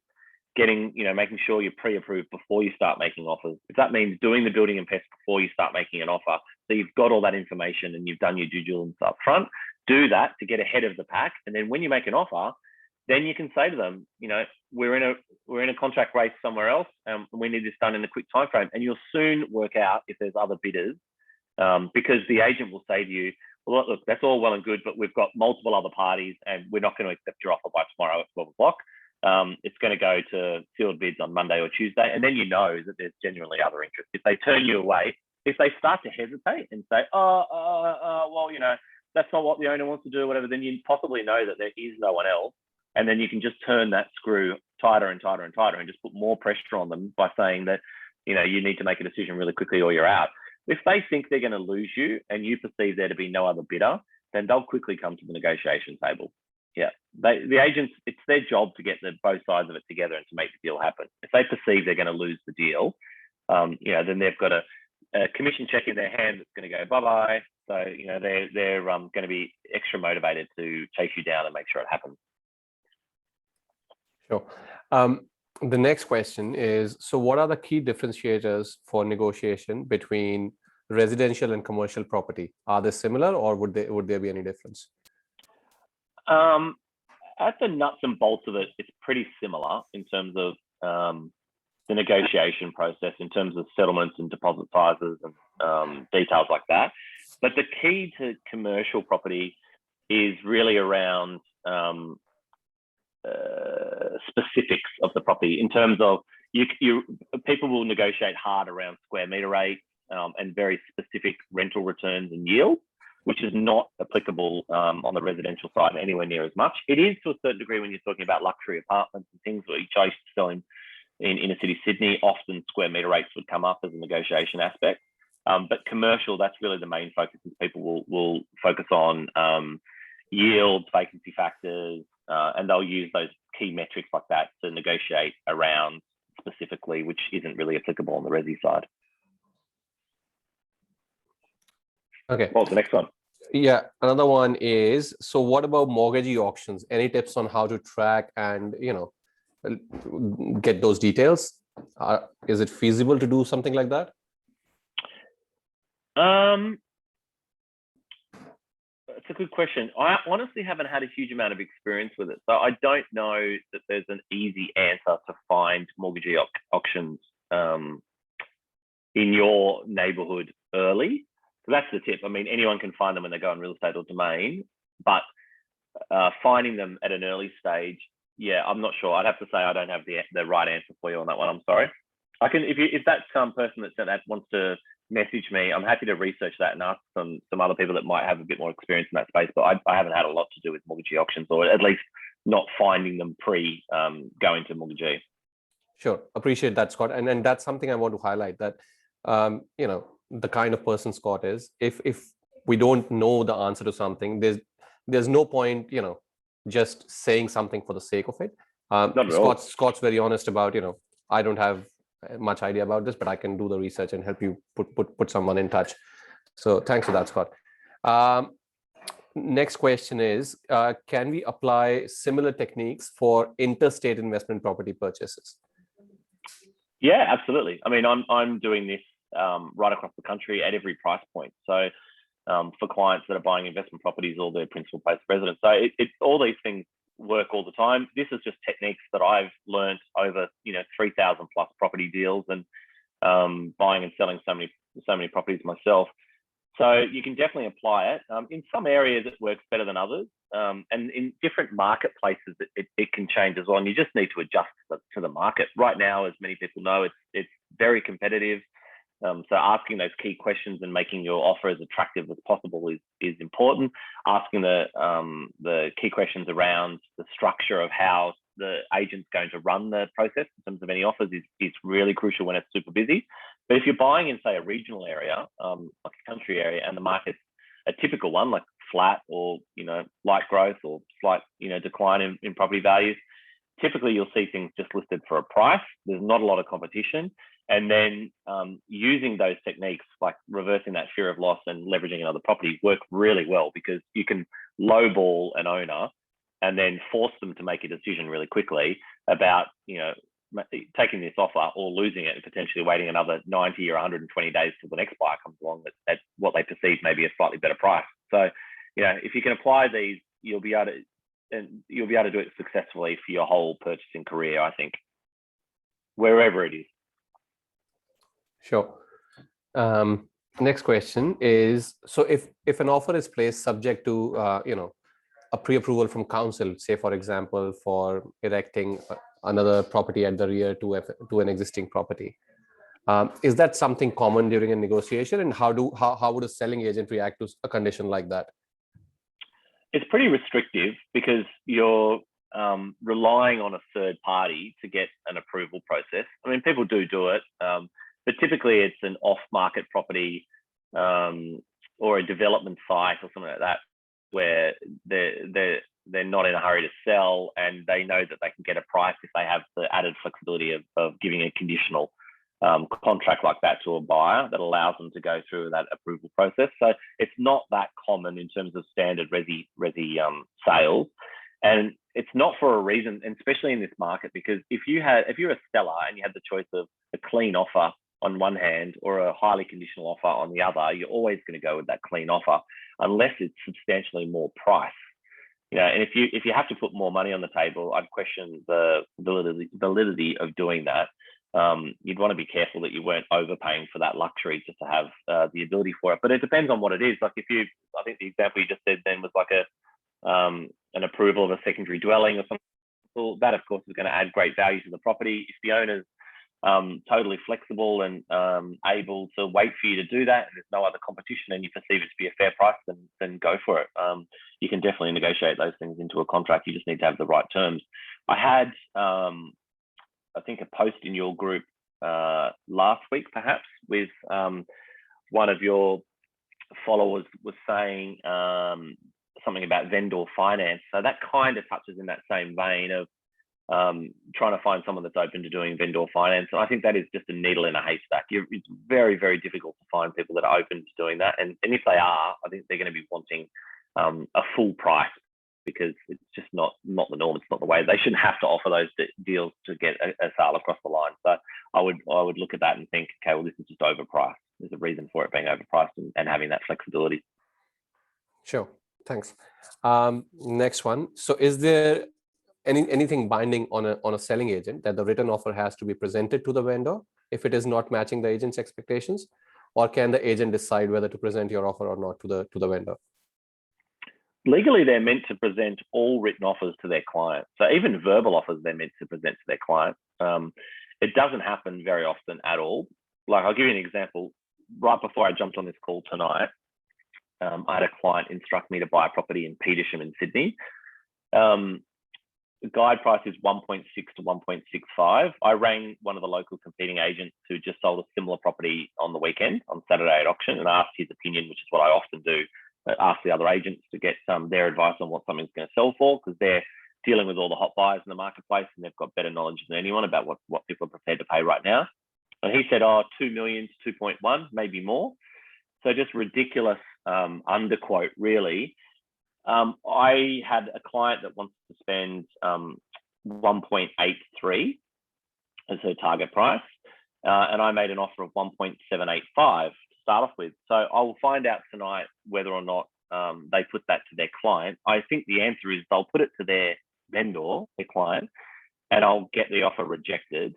Speaker 2: getting, making sure you're pre-approved before you start making offers, if that means doing the building and pest before you start making an offer, so you've got all that information and you've done your due diligence up front, do that to get ahead of the pack. And then when you make an offer, then you can say to them, we're in a contract race somewhere else, and we need this done in a quick time frame. And you'll soon work out if there's other bidders, because the agent will say to you, well, look, that's all well and good, but we've got multiple other parties, and we're not going to accept your offer by tomorrow at 12 o'clock. It's going to go to sealed bids on Monday or Tuesday, and then you know that there's genuinely other interest. If they turn you away, if they start to hesitate and say, well, that's not what the owner wants to do, or whatever, then you possibly know that there is no one else. And then you can just turn that screw tighter and tighter and tighter and just put more pressure on them by saying that, you need to make a decision really quickly or you're out. If they think they're going to lose you and you perceive there to be no other bidder, then they'll quickly come to the negotiation table. Yeah, the agents, it's their job to get both sides of it together and to make the deal happen. If they perceive they're going to lose the deal, then they've got a commission check in their hand that's going to go bye-bye. So, they're going to be extra motivated to chase you down and make sure it happens.
Speaker 1: Sure. The next question is, so what are the key differentiators for negotiation between residential and commercial property? Are they similar, or would there be any difference?
Speaker 2: At the nuts and bolts of it, it's pretty similar in terms of the negotiation process, in terms of settlements and deposit sizes and details like that. But the key to commercial property is really around specifics of the property, in terms of people will negotiate hard around square meter rate and very specific rental returns and yields, which is not applicable on the residential side anywhere near as much. It is to a certain degree when you're talking about luxury apartments and things, which I used to sell in inner city Sydney. Often square meter rates would come up as a negotiation aspect. But commercial, that's really the main focus, is people will focus on yields, vacancy factors, and they'll use those key metrics like that to negotiate around specifically, which isn't really applicable on the resi side.
Speaker 1: Okay.
Speaker 2: What was the next one?
Speaker 1: Yeah, another one is, so what about mortgagee auctions? Any tips on how to track and, get those details? Is it feasible to do something like that?
Speaker 2: It's a good question. I honestly haven't had a huge amount of experience with it, so I don't know that there's an easy answer to find mortgagee auctions in your neighborhood early. So that's the tip. I mean, anyone can find them when they go on Real Estate or Domain, but finding them at an early stage, yeah, I'm not sure. I'd have to say I don't have the right answer for you on that one. I'm sorry. I can, if that person that sent that wants to message me, I'm happy to research that and ask some other people that might have a bit more experience in that space. But I haven't had a lot to do with mortgagee auctions, or at least not finding them going to mortgagee. Sure,
Speaker 1: appreciate that, Scott. And that's something I want to highlight, that the kind of person Scott is. If we don't know the answer to something, there's no point just saying something for the sake of it. Scott's very honest about I don't have much idea about this, but I can do the research and help you put someone in touch. So thanks for that, Scott. Next question is, can we apply similar techniques for interstate investment property purchases?
Speaker 2: Yeah, absolutely. I mean, I'm doing this right across the country at every price point. So for clients that are buying investment properties or their principal place of residence. So it's all these things work all the time. This is just techniques that I've learned over 3,000 plus property deals and buying and selling so many properties myself. So you can definitely apply it. In some areas, it works better than others. And in different marketplaces, it can change as well. And you just need to adjust to the market. Right now, as many people know, it's very competitive. So asking those key questions and making your offer as attractive as possible is important. Asking the key questions around the structure of how the agent's going to run the process in terms of any offers is really crucial when it's super busy. But if you're buying in, say, a regional area, like a country area, and the market's a typical one, like flat or light growth or slight decline in property values, typically you'll see things just listed for a price. There's not a lot of competition. And then using those techniques like reversing that fear of loss and leveraging another property work really well, because you can lowball an owner and then force them to make a decision really quickly about taking this offer or losing it and potentially waiting another 90 or 120 days till the next buyer comes along at what they perceive may be a slightly better price. So if you can apply these, you'll be able to do it successfully for your whole purchasing career, I think, wherever it is.
Speaker 1: Sure. Next question is, so if an offer is placed subject to a pre-approval from council, say for example for erecting another property at the rear to an existing property, is that something common during a negotiation, and how would a selling agent react to a condition like that?
Speaker 2: It's pretty restrictive because you're relying on a third party to get an approval process. I mean, people do it. But typically it's an off-market property or a development site or something like that, where they're not in a hurry to sell, and they know that they can get a price if they have the added flexibility of giving a conditional contract like that to a buyer that allows them to go through that approval process. So it's not that common in terms of standard resi sales. And it's not for a reason, and especially in this market, because if you're a seller and you had the choice of a clean offer on one hand or a highly conditional offer on the other, you're always going to go with that clean offer unless it's substantially more price. And if you have to put more money on the table, I'd question the validity of doing that. You'd want to be careful that you weren't overpaying for that luxury just to have the ability for it. But it depends on what it is. Like I think the example you just said then was like an approval of a secondary dwelling or something. Well, that of course is going to add great value to the property. If the owner's totally flexible and able to wait for you to do that, and there's no other competition, and you perceive it to be a fair price, then go for it. You can definitely negotiate those things into a contract. You just need to have the right terms. I had I think a post in your group last week, perhaps, with one of your followers was saying something about vendor finance. So that kind of touches in that same vein of trying to find someone that's open to doing vendor finance. And I think that is just a needle in a haystack. It's very, very difficult to find people that are open to doing that. And if they are, I think they're going to be wanting a full price, because it's just not the norm. It's not the way. They shouldn't have to offer those deals to get a sale across the line. So I would look at that and think, okay, well, this is just overpriced. There's a reason for it being overpriced and having that flexibility.
Speaker 1: Sure. Thanks. Next one. So is there anything binding on a selling agent that the written offer has to be presented to the vendor if it is not matching the agent's expectations, or can the agent decide whether to present your offer or not to the vendor?
Speaker 2: Legally, they're meant to present all written offers to their client. So even verbal offers, they're meant to present to their client. It doesn't happen very often at all. Like, I'll give you an example. Right before I jumped on this call tonight, I had a client instruct me to buy a property in Petersham in Sydney. The guide price is 1.6 to 1.65. I rang one of the local competing agents who just sold a similar property on the weekend, on Saturday at auction, and asked his opinion, which is what I often do. Ask the other agents to get their advice on what something's going to sell for, because they're dealing with all the hot buyers in the marketplace and they've got better knowledge than anyone about what people are prepared to pay right now. And he said, 2 million to 2.1, maybe more. So just ridiculous underquote, really. I had a client that wants to spend 1.83 as her target price. and I made an offer of 1.785 to start off with. So I will find out tonight whether or not they put that to their client. I think the answer is they'll put it to their vendor, their client, and I'll get the offer rejected.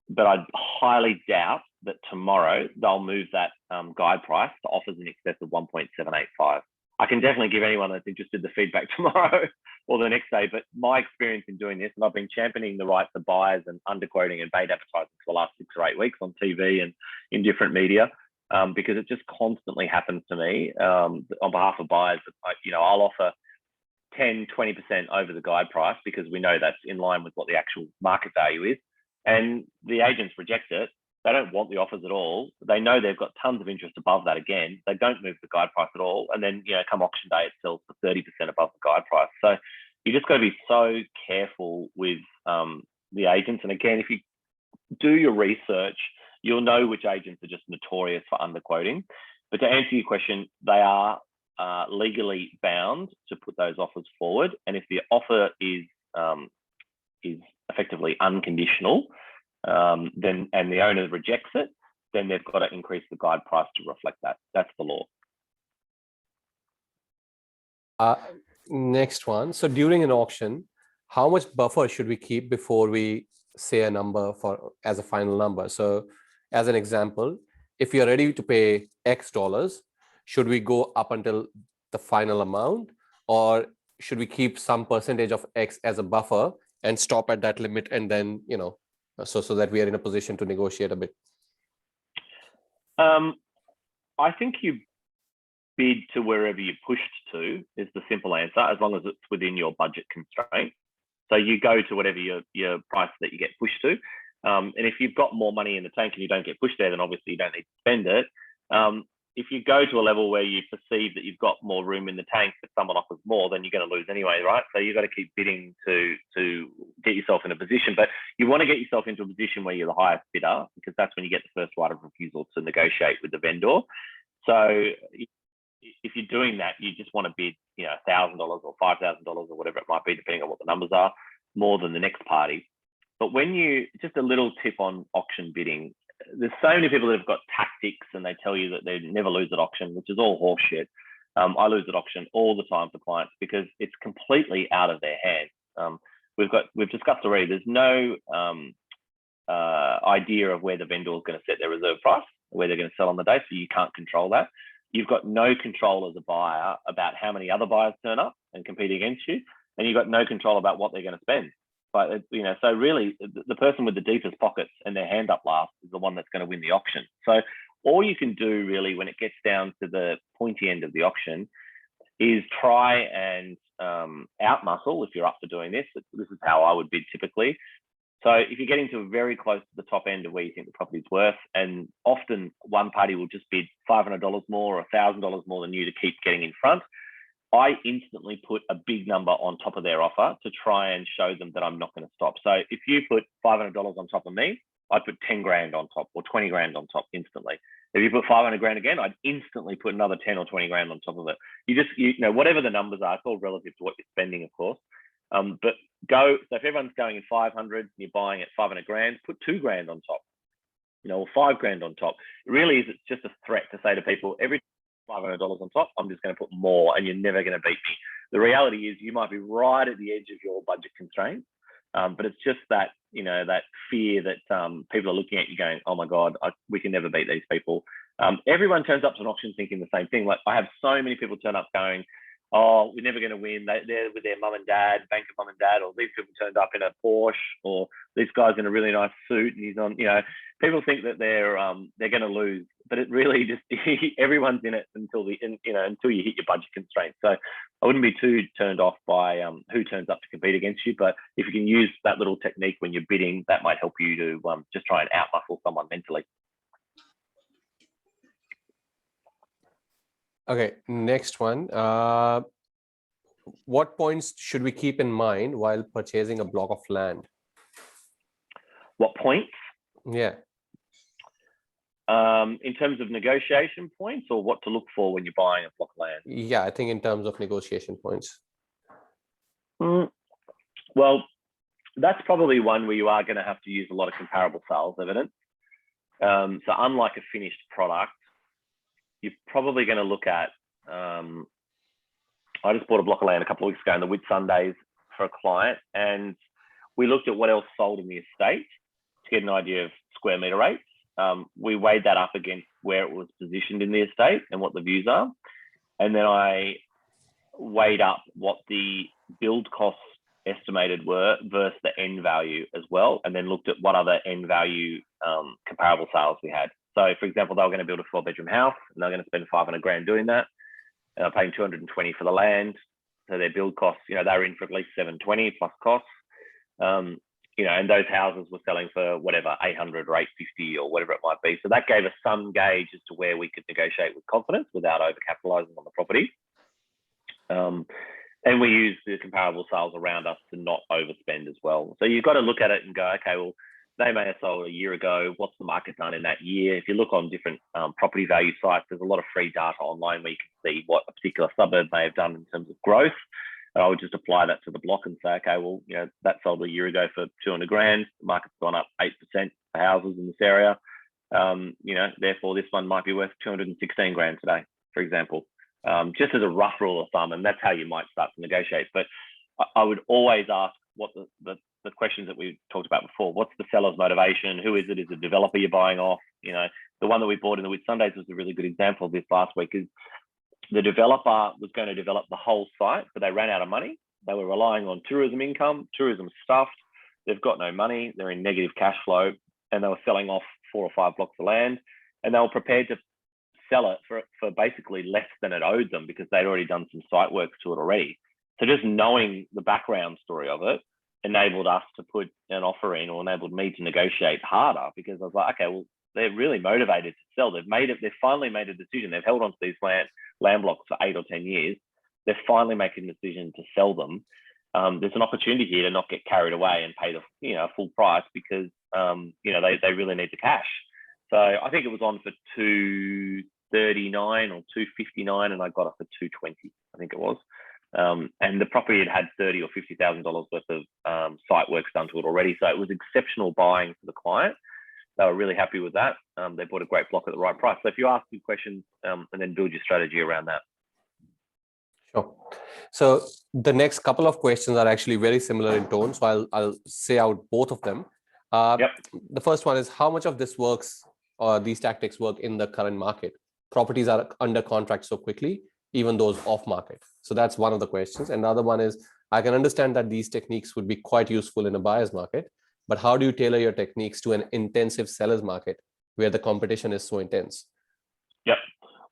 Speaker 2: But I highly doubt that tomorrow they'll move that guide price to offers in excess of 1.785. I can definitely give anyone that's interested the feedback tomorrow or the next day. But my experience in doing this, and I've been championing the rights of buyers and underquoting and paid advertising for the last 6 or 8 weeks on TV and in different media, because it just constantly happens to me on behalf of buyers. I'll offer 10, 20% over the guide price because we know that's in line with what the actual market value is. And the agents reject it. They don't want the offers at all. They know they've got tons of interest above that again. They don't move the guide price at all. And then, come auction day, it sells for 30% above the guide price. So you just got to be so careful with the agents. And again, if you do your research, you'll know which agents are just notorious for underquoting. But to answer your question, they are legally bound to put those offers forward. And if the offer is effectively unconditional, then and the owner rejects it, then they've got to increase the guide price to reflect that. That's the law.
Speaker 1: Next one. So during an auction, how much buffer should we keep before we say a number as a final number? So as an example, if you're ready to pay X dollars, should we go up until the final amount, or should we keep some percentage of X as a buffer and stop at that limit, and then, so that we are in a position to negotiate a bit?
Speaker 2: I think you bid to wherever you're pushed to is the simple answer, as long as it's within your budget constraint. So you go to whatever your price that you get pushed to. And if you've got more money in the tank and you don't get pushed there, then obviously you don't need to spend it. If you go to a level where you perceive that you've got more room in the tank, but someone offers more, then you're going to lose anyway, right? So you've got to keep bidding to get yourself in a position. But you want to get yourself into a position where you're the highest bidder, because that's when you get the first right of refusal to negotiate with the vendor. So if you're doing that, you just want to bid, $1,000 or $5,000 or whatever it might be, depending on what the numbers are, more than the next party. But just a little tip on auction bidding, there's so many people that have got tactics and they tell you that they never lose at auction, which is all horseshit. I lose at auction all the time for clients because it's completely out of their hands. We've discussed already, there's no idea of where the vendor is going to set their reserve price, where they're going to sell on the day, so you can't control that. You've got no control as a buyer about how many other buyers turn up and compete against you, and you've got no control about what they're going to spend. But so really, the person with the deepest pockets and their hand up last is the one that's going to win the auction. So all you can do really when it gets down to the pointy end of the auction is try and outmuscle if you're up for doing this. This is how I would bid typically. So if you're getting to very close to the top end of where you think the property's worth, and often one party will just bid $500 more or $1,000 more than you to keep getting in front, I instantly put a big number on top of their offer to try and show them that I'm not going to stop. So if you put $500 on top of me, I'd put 10 grand on top or 20 grand on top instantly. If you put 500 grand again, I'd instantly put another 10 or 20 grand on top of it. You whatever the numbers are, it's all relative to what you're spending, of course. But so if everyone's going in 500 and you're buying at 500 grand, put 2 grand on top, or 5 grand on top. It really is, it's just a threat to say to people, every $500 on top, I'm just going to put more and you're never going to beat me. The reality is you might be right at the edge of your budget constraints, but it's just that, that fear that people are looking at you going, oh my God, we can never beat these people. Everyone turns up to an auction thinking the same thing. Like I have so many people turn up going, oh, we're never going to win. They're with their mum and dad, bank of mum and dad, or these people turned up in a Porsche, or this guy's in a really nice suit and he's on, people think that they're going to lose, but it really just, everyone's in it until you hit your budget constraints. So I wouldn't be too turned off by who turns up to compete against you, but if you can use that little technique when you're bidding, that might help you to just try and outmuscle someone mentally.
Speaker 1: Okay, next one. What points should we keep in mind while purchasing a block of land?
Speaker 2: What points?
Speaker 1: Yeah.
Speaker 2: In terms of negotiation points, or what to look for when you're buying a block of land?
Speaker 1: Yeah, I think in terms of negotiation points.
Speaker 2: Well, that's probably one where you are going to have to use a lot of comparable sales evidence. So unlike a finished product, you're probably going to look at, I just bought a block of land a couple of weeks ago in the Whitsundays for a client, and we looked at what else sold in the estate to get an idea of square metre rates. We weighed that up against where it was positioned in the estate and what the views are. And then I weighed up what the build costs estimated were versus the end value as well, and then looked at what other end value comparable sales we had. So, for example, they were going to build a 4-bedroom house, and they're going to spend $500,000 doing that, paying $220 for the land. So their build costs, they were in for at least $720 plus costs. And those houses were selling for whatever, $800 or $850 or whatever it might be. So that gave us some gauge as to where we could negotiate with confidence without overcapitalizing on the property. And we use the comparable sales around us to not overspend as well. So you've got to look at it and go, okay, well, they may have sold a year ago. What's the market done in that year? If you look on different property value sites, there's a lot of free data online where you can see what a particular suburb may have done in terms of growth. And I would just apply that to the block and say, okay, well, that sold a year ago for $200,000. The market's gone up 8% for houses in this area. Therefore this one might be worth $216,000 today, for example. Just as a rough rule of thumb, and that's how you might start to negotiate. But I would always ask what the questions that we talked about before. What's the seller's motivation? Who is it? Is it a developer you're buying off? The one that we bought in the Whitsundays was a really good example of this last week. Is the developer was going to develop the whole site, but they ran out of money. They were relying on tourism income. Tourism stuffed. They've got no money. They're in negative cash flow, and they were selling off 4 or 5 blocks of land, and they were prepared to sell it for basically less than it owed them because they'd already done some site works to it already. So just knowing the background story of it enabled us to put an offer in, or enabled me to negotiate harder, because I was like, okay, well, they're really motivated to sell. They've finally made a decision. They've held on to these land blocks for 8 or 10 years. They're finally making a decision to sell them. There's an opportunity here to not get carried away and pay the full price, because they really need the cash. So I think it was on for $239 or $259, and I got it for $220, I think it was. And the property had $30,000 or $50,000 worth of site works done to it already. So it was exceptional buying for the client. They were really happy with that. They bought a great block at the right price. So if you ask good questions and then build your strategy around that.
Speaker 1: Sure. So the next couple of questions are actually very similar in tone. So I'll say out both of them.
Speaker 2: Yep.
Speaker 1: The first one is, how much of this works, or these tactics work in the current market? Properties are under contract so quickly, even those off market. So that's one of the questions. And the other one is, I can understand that these techniques would be quite useful in a buyer's market, but how do you tailor your techniques to an intensive seller's market where the competition is so intense?
Speaker 2: Yep.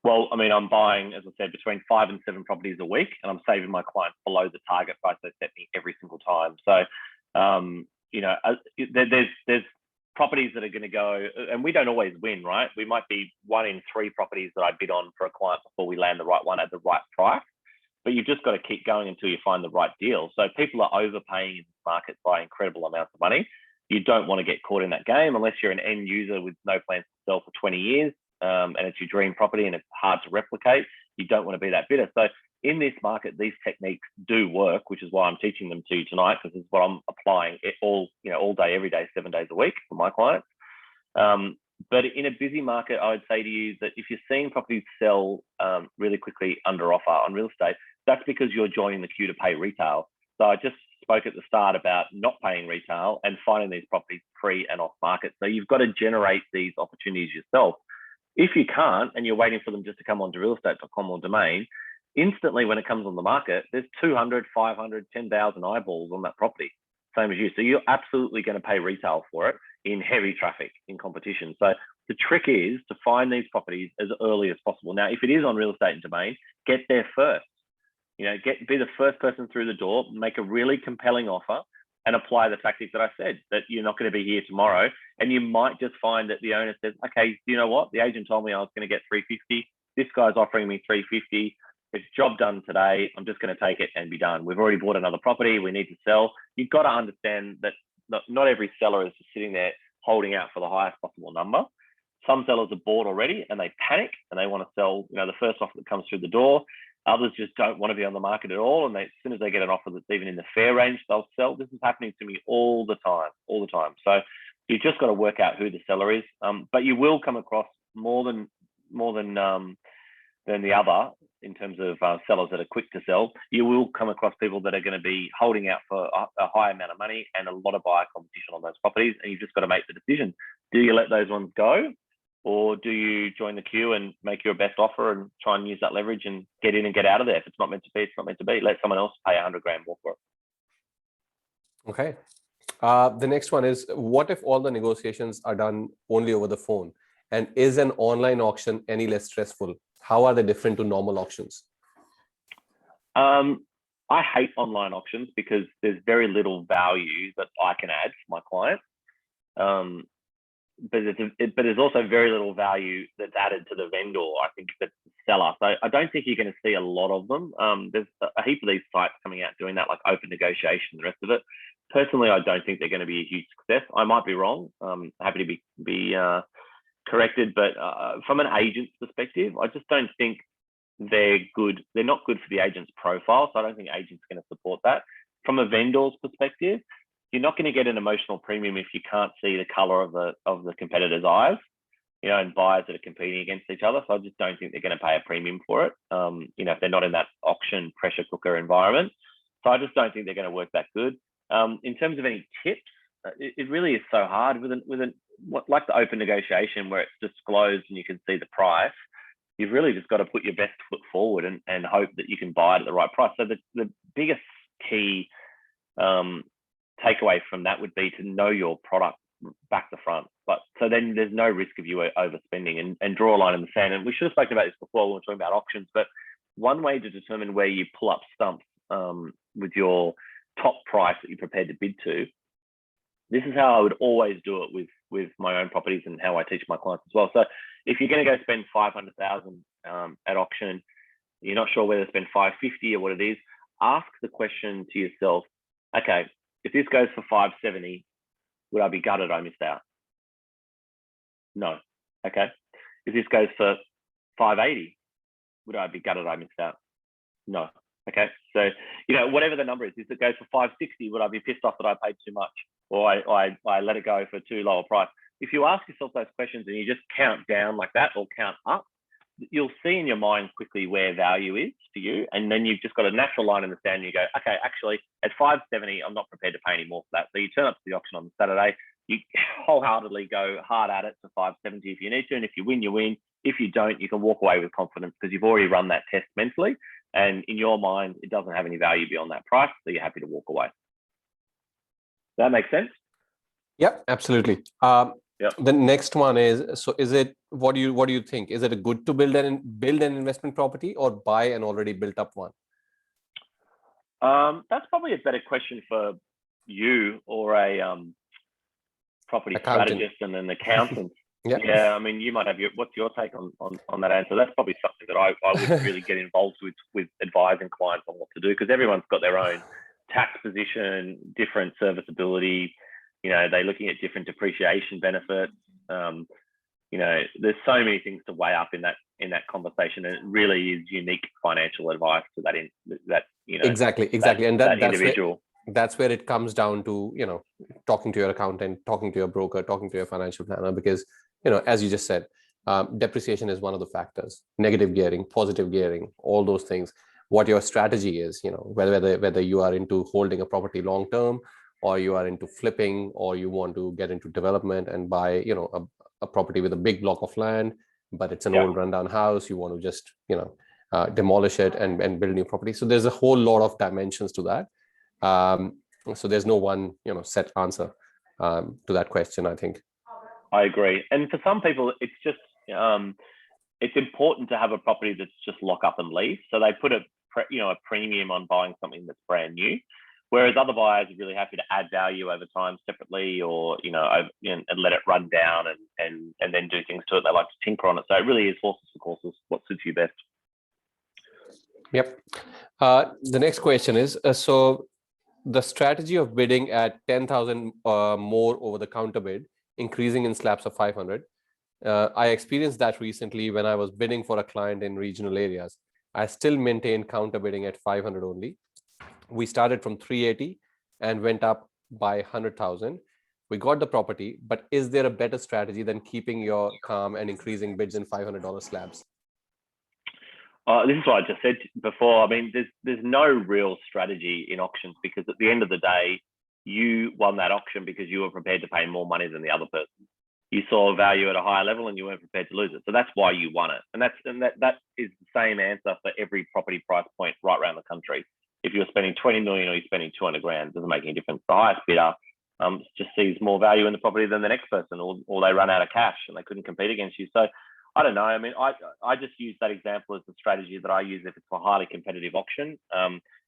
Speaker 2: Well, I mean, I'm buying, as I said, between 5 and 7 properties a week, and I'm saving my clients below the target price they set me every single time. So, there's properties that are going to go, and we don't always win, right? We might be 1 in 3 properties that I bid on for a client before we land the right one at the right price. But you've just got to keep going until you find the right deal. So people are overpaying in this market by incredible amounts of money. You don't want to get caught in that game unless you're an end user with no plans to sell for 20 years and it's your dream property and it's hard to replicate. You don't want to be that bidder. So in this market, these techniques do work, which is why I'm teaching them to you tonight, because this is what I'm applying all day, every day, 7 days a week for my clients. But in a busy market, I would say to you that if you're seeing properties sell really quickly under offer on real estate, that's because you're joining the queue to pay retail. So I just spoke at the start about not paying retail and finding these properties pre and off market. So you've got to generate these opportunities yourself. If you can't, and you're waiting for them just to come onto realestate.com or Domain, instantly when it comes on the market, there's 200, 500, 10,000 eyeballs on that property, same as you. So you're absolutely going to pay retail for it in heavy traffic, in competition. So the trick is to find these properties as early as possible. Now, if it is on Real Estate and Domain, get there first. Be the first person through the door, make a really compelling offer, and apply the tactics that I said, that you're not going to be here tomorrow. And you might just find that the owner says, okay, you know what? The agent told me I was going to get $350. This guy's offering me $350. It's job done today. I'm just going to take it and be done. We've already bought another property. We need to sell. You've got to understand that not every seller is just sitting there holding out for the highest possible number. Some sellers are bought already and they panic and they want to sell, the first offer that comes through the door. Others just don't want to be on the market at all. And as soon as they get an offer that's even in the fair range, they'll sell. This is happening to me all the time. So You've just got to work out who the seller is. But you will come across more than the other in terms of sellers that are quick to sell. You will come across people that are going to be holding out for a high amount of money and a lot of buyer competition on those properties. And you've just got to make the decision. Do you let those ones go, or do you join the queue and make your best offer and try and use that leverage and get in and get out of there? If it's not meant to be, it's not meant to be. Let someone else pay $100 grand more for it.
Speaker 1: Okay. The next one is, what if all the negotiations are done only over the phone? And is an online auction any less stressful? How are they different to normal auctions?
Speaker 2: I hate online auctions because there's very little value that I can add for my client. But there's also very little value that's added to the vendor, I think, that's the seller. So I don't think you're going to see a lot of them. There's a heap of these sites coming out doing that, like open negotiation and the rest of it. Personally, I don't think they're going to be a huge success. I might be wrong. Happy to be corrected, but from an agent's perspective, I just don't think they're good. They're not good for the agent's profile, so I don't think agents are going to support that. From a vendor's perspective, you're not going to get an emotional premium if you can't see the color of the competitor's eyes, and buyers that are competing against each other. So I just don't think they're going to pay a premium for it, if they're not in that auction pressure cooker environment. So I just don't think they're going to work that good. In terms of any tips, it really is so hard with like the open negotiation where it's disclosed and you can see the price. You've really just got to put your best foot forward and hope that you can buy it at the right price. So the biggest key takeaway from that would be to know your product back to front. But so then there's no risk of you overspending and draw a line in the sand. And we should have spoken about this before when we were talking about auctions, but one way to determine where you pull up stumps with your top price that you're prepared to bid to, this is how I would always do it with my own properties and how I teach my clients as well. So if you're going to go spend 500,000 at auction, you're not sure whether to spend 550 or what it is, ask the question to yourself, okay, if this goes for 570, would I be gutted I missed out? No. Okay. If this goes for 580, would I be gutted I missed out? No. Okay. So, whatever the number is, if it goes for 560, would I be pissed off that I paid too much, or I let it go for too low a price? If you ask yourself those questions and you just count down like that or count up, you'll see in your mind quickly where value is for you. And then you've just got a natural line in the sand and you go, okay, actually at 570, I'm not prepared to pay any more for that. So you turn up to the auction on Saturday, you wholeheartedly go hard at it to 570 if you need to. And if you win, you win. If you don't, you can walk away with confidence because you've already run that test mentally. And in your mind, it doesn't have any value beyond that price. So you're happy to walk away. Does that make sense?
Speaker 1: Yep, absolutely.
Speaker 2: Yep.
Speaker 1: The next one is, so is it, what do you think? Is it good to build an investment property or buy an already built up one?
Speaker 2: That's probably a better question for you or a property
Speaker 1: Accountant.
Speaker 2: strategist and an accountant.
Speaker 1: Yeah.
Speaker 2: Yeah, I mean, you might have what's your take on that answer? That's probably something that I would really get involved with advising clients on what to do, because everyone's got their own tax position, different serviceability. They're looking at different depreciation benefits. There's so many things to weigh up in that conversation, and it really is unique financial advice to that
Speaker 1: Exactly, and
Speaker 2: that individual.
Speaker 1: That's where it comes down to talking to your accountant, talking to your broker, talking to your financial planner, because as you just said, depreciation is one of the factors. Negative gearing, positive gearing, all those things. What your strategy is, whether you are into holding a property long term, or you are into flipping, or you want to get into development and buy a property with a big block of land, but it's an old rundown house. You want to just demolish it and build a new property. So there's a whole lot of dimensions to that. So there's no one set answer to that question, I think.
Speaker 2: I agree. And for some people, it's just it's important to have a property that's just lock up and lease. So they put a premium on buying something that's brand new, whereas other buyers are really happy to add value over time separately, or and let it run down and then do things to it. They like to tinker on it. So it really is horses for courses. What suits you best?
Speaker 1: Yep. The next question is, so the strategy of bidding at 10,000 more over the counter bid, increasing in slabs of 500. I experienced that recently when I was bidding for a client in regional areas. I still maintained counter bidding at 500 only. We started from 380 and went up by 100,000, we got the property, but is there a better strategy than keeping your calm and increasing bids in $500 slabs?
Speaker 2: This is what I just said before. I mean, there's no real strategy in auctions, because at the end of the day, you won that auction because you were prepared to pay more money than the other person. You saw value at a higher level and you weren't prepared to lose it. So that's why you won it. And that is the same answer for every property price point right around the country. If you're spending 20 million or you're spending 200 grand, it doesn't make any difference. The highest bidder just sees more value in the property than the next person, or they run out of cash and they couldn't compete against you. So I don't know. I mean, I just use that example as the strategy that I use if it's a highly competitive auction,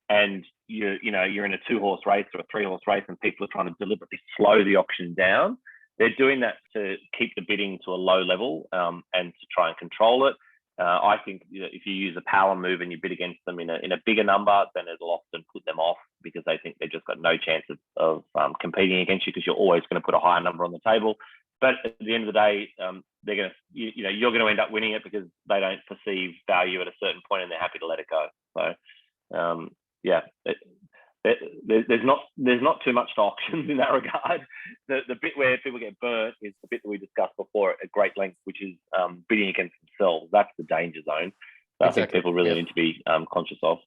Speaker 2: and you're in a 2-horse race or a 3-horse race, and people are trying to deliberately slow the auction down. They're doing that to keep the bidding to a low level and to try and control it. I think if you use a power move and you bid against them in a bigger number, then it'll often put them off, because they think they've just got no chance of competing against you, because you're always going to put a higher number on the table. But at the end of the day, you're going to end up winning it because they don't perceive value at a certain point and they're happy to let it go. So there's not too much to auctions in that regard. The bit where people get burnt is the bit that we discussed before at great length, which is bidding against themselves. That's the danger zone that I think people really need to be conscious of.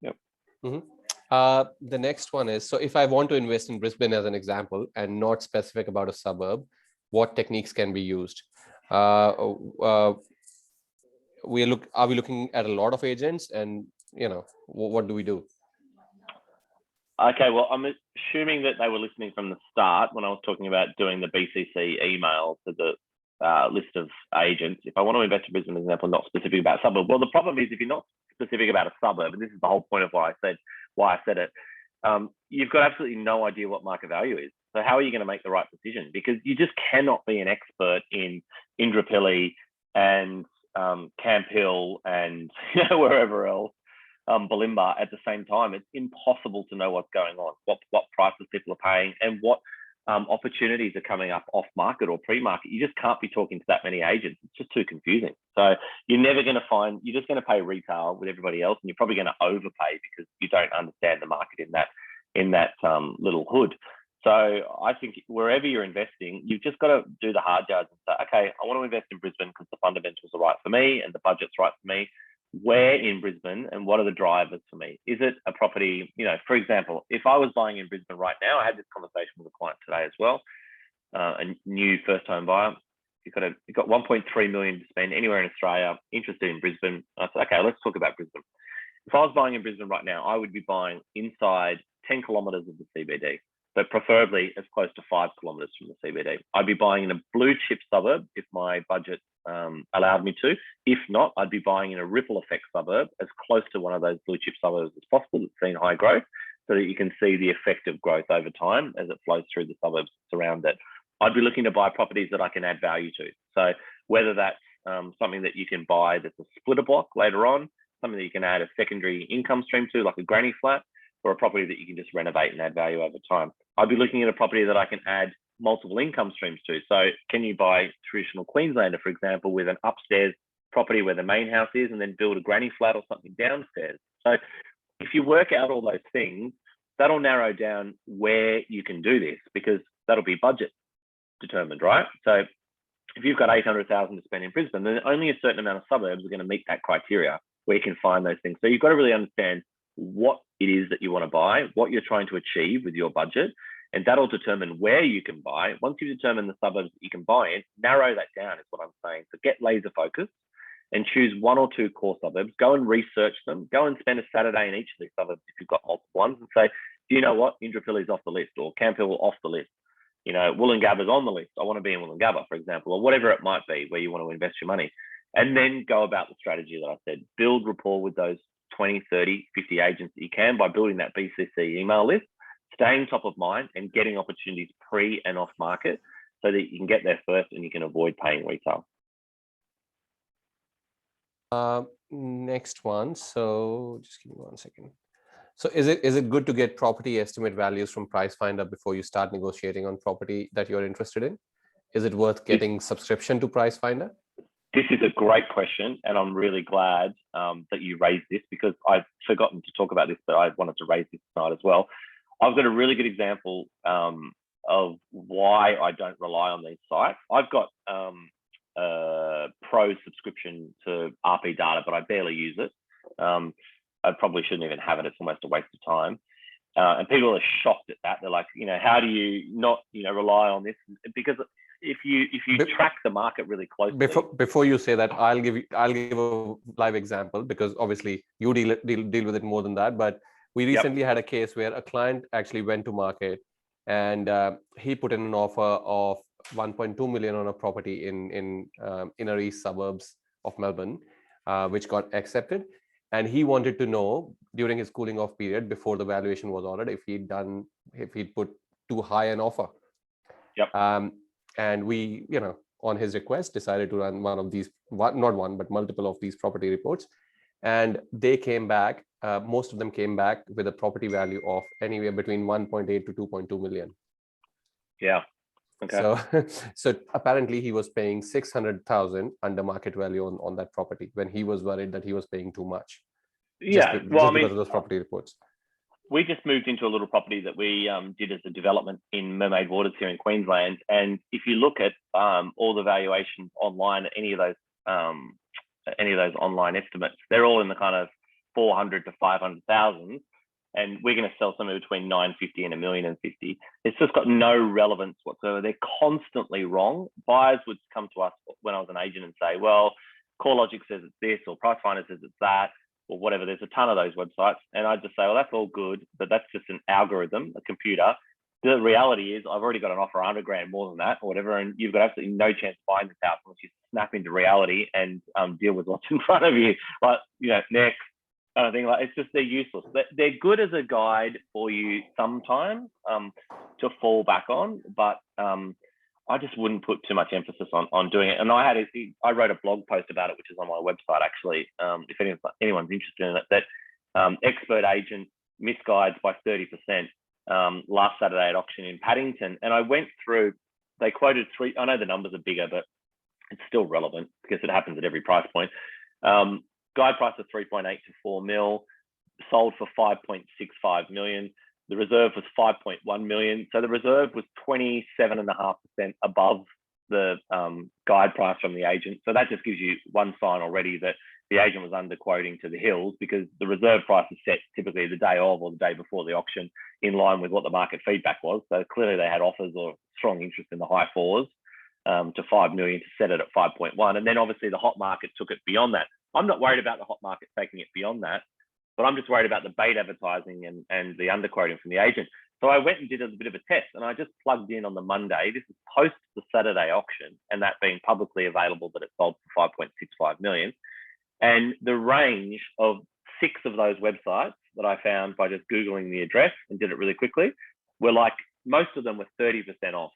Speaker 2: Yep.
Speaker 1: Mm-hmm. The next one is, so if I want to invest in Brisbane as an example and not specific about a suburb, what techniques can be used? Are we looking at a lot of agents, and what do we do?
Speaker 2: Okay, well, I'm assuming that they were listening from the start when I was talking about doing the BCC email to the list of agents. If I want to invest in Brisbane, for example, not specific about a suburb. Well, the problem is if you're not specific about a suburb, and this is the whole point of why I said it, you've got absolutely no idea what market value is. So how are you going to make the right decision? Because you just cannot be an expert in Indooroopilly and Camp Hill and wherever else, Bulimba at the same time. It's impossible to know what's going on, what prices people are paying, and what opportunities are coming up off market or pre-market. You just can't be talking to that many agents. It's just too confusing. So you're never going to find, you're just going to pay retail with everybody else, and you're probably going to overpay because you don't understand the market in that little hood. So I think wherever you're investing, you've just got to do the hard yards and say, okay, I want to invest in Brisbane because the fundamentals are right for me and the budget's right for me. Where in Brisbane and what are the drivers for me? Is it a property, for example, if I was buying in Brisbane right now, I had this conversation with a client today as well, a new first home buyer. You've got 1.3 million to spend anywhere in Australia, interested in Brisbane. I said, okay, let's talk about Brisbane. If I was buying in Brisbane right now, I would be buying inside 10 kilometres of the CBD, but preferably as close to 5 kilometres from the CBD. I'd be buying in a blue chip suburb if my budget allowed me to. If not, I'd be buying in a ripple effect suburb as close to one of those blue chip suburbs as possible that's seen high growth, so that you can see the effect of growth over time as it flows through the suburbs around it. I'd be looking to buy properties that I can add value to. So whether that's something that you can buy that's a splitter block later on, something that you can add a secondary income stream to, like a granny flat, or a property that you can just renovate and add value over time. I'd be looking at a property that I can add multiple income streams to. So can you buy traditional Queenslander, for example, with an upstairs property where the main house is, and then build a granny flat or something downstairs? So if you work out all those things, that'll narrow down where you can do this, because that'll be budget determined, right? So if you've got 800,000 to spend in Brisbane, then only a certain amount of suburbs are going to meet that criteria where you can find those things. So you've got to really understand what it is that you want to buy, what you're trying to achieve with your budget, and that'll determine where you can buy. Once you've determined the suburbs that you can buy in, narrow that down is what I'm saying. So get laser focused and choose 1 or 2 core suburbs. Go and research them. Go and spend a Saturday in each of these suburbs if you've got multiple ones, and say, do you know what? Indooroopilly's off the list, or Camp Hill off the list. Woolloongabba's on the list. I want to be in Woolloongabba, for example, or whatever it might be where you want to invest your money. And then go about the strategy that I said. Build rapport with those 20, 30, 50 agents that you can by building that BCC email list, staying top of mind and getting opportunities pre and off market so that you can get there first and you can avoid paying retail.
Speaker 1: Next one. So just give me 1 second. So is it good to get property estimate values from Price Finder before you start negotiating on property that you're interested in? Is it worth getting subscription to Price Finder?
Speaker 2: This is a great question, and I'm really glad that you raised this, because I've forgotten to talk about this, but I wanted to raise this tonight as well. I've got a really good example of of why I don't rely on these sites. I've got pro subscription to RP data, but I barely use it. I probably shouldn't even have it. It's almost a waste of time. And people are shocked at that. They're like, how do you not, rely on this? Because if you track the market really closely.
Speaker 1: Before you say that, I'll give a live example, because obviously you deal with it more than that. But we recently had a case where a client actually went to market, and he put in an offer of 1.2 million on a property in inner east suburbs of Melbourne, which got accepted. And he wanted to know during his cooling off period, before the valuation was ordered, if he'd put too high an offer. And we, on his request, decided to run one of these, not one, but multiple of these property reports. And they came back, most of them came back with a property value of anywhere between 1.8 to 2.2 million.
Speaker 2: Yeah. Okay.
Speaker 1: So apparently he was paying 600,000 under market value on that property, when he was worried that he was paying too much.
Speaker 2: Yeah.
Speaker 1: Just because of those property reports.
Speaker 2: We just moved into a little property that we did as a development in Mermaid Waters here in Queensland. And if you look at all the valuations online, any of those online estimates, they're all in the kind of 400 to 500,000. And we're going to sell somewhere between 950 and 1,050,000. It's just got no relevance whatsoever. They're constantly wrong. Buyers would come to us when I was an agent and say, well, CoreLogic says it's this, or Pricefinder says it's that, or whatever. There's a ton of those websites. And I'd just say, well, that's all good, but that's just an algorithm, a computer. The reality is I've already got an offer 100 grand more than that or whatever, and you've got absolutely no chance of buying this house unless you snap into reality and deal with what's in front of you. Like, next. Kind of thing. Like, it's just, they're useless. They're good as a guide for you sometimes to fall back on, but I just wouldn't put too much emphasis on doing it. And I wrote a blog post about it, which is on my website actually. If anyone's interested in it, that expert agent misguides by 30% last Saturday at auction in Paddington. And I went through. They quoted three. I know the numbers are bigger, but it's still relevant because it happens at every price point. Guide price of 3.8 to 4 mil, sold for 5.65 million. The reserve was 5.1 million. So the reserve was 27.5% above the guide price from the agent. So that just gives you one sign already that the agent was underquoting to the hills, because the reserve price is set typically the day of or the day before the auction in line with what the market feedback was. So clearly they had offers or strong interest in the high fours to 5 million to set it at 5.1. And then obviously the hot market took it beyond that. I'm not worried about the hot market taking it beyond that, but I'm just worried about the bait advertising and the underquoting from the agent. So I went and did a bit of a test, and I just plugged in on the Monday. This is post the Saturday auction, and that being publicly available that it sold for 5.65 million. And the range of 6 of those websites that I found by just Googling the address and did it really quickly were like, most of them were 30% off.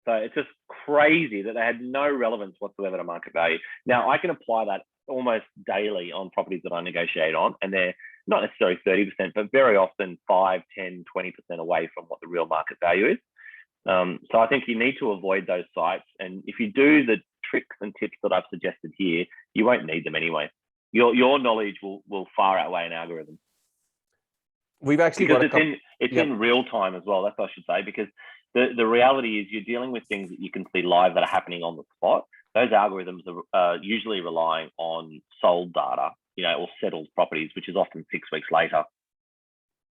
Speaker 2: So it's just crazy that they had no relevance whatsoever to market value. Now I can apply that almost daily on properties that I negotiate on, and they're not necessarily 30%, but very often 5, 10, 20% away from what the real market value is. So I think you need to avoid those sites. And if you do the tricks and tips that I've suggested here, you won't need them anyway. Your knowledge will far outweigh an algorithm.
Speaker 1: We've actually
Speaker 2: because it's in real time as well. That's what I should say, because the reality is you're dealing with things that you can see live that are happening on the spot. Those algorithms are usually relying on sold data, or settled properties, which is often 6 weeks later.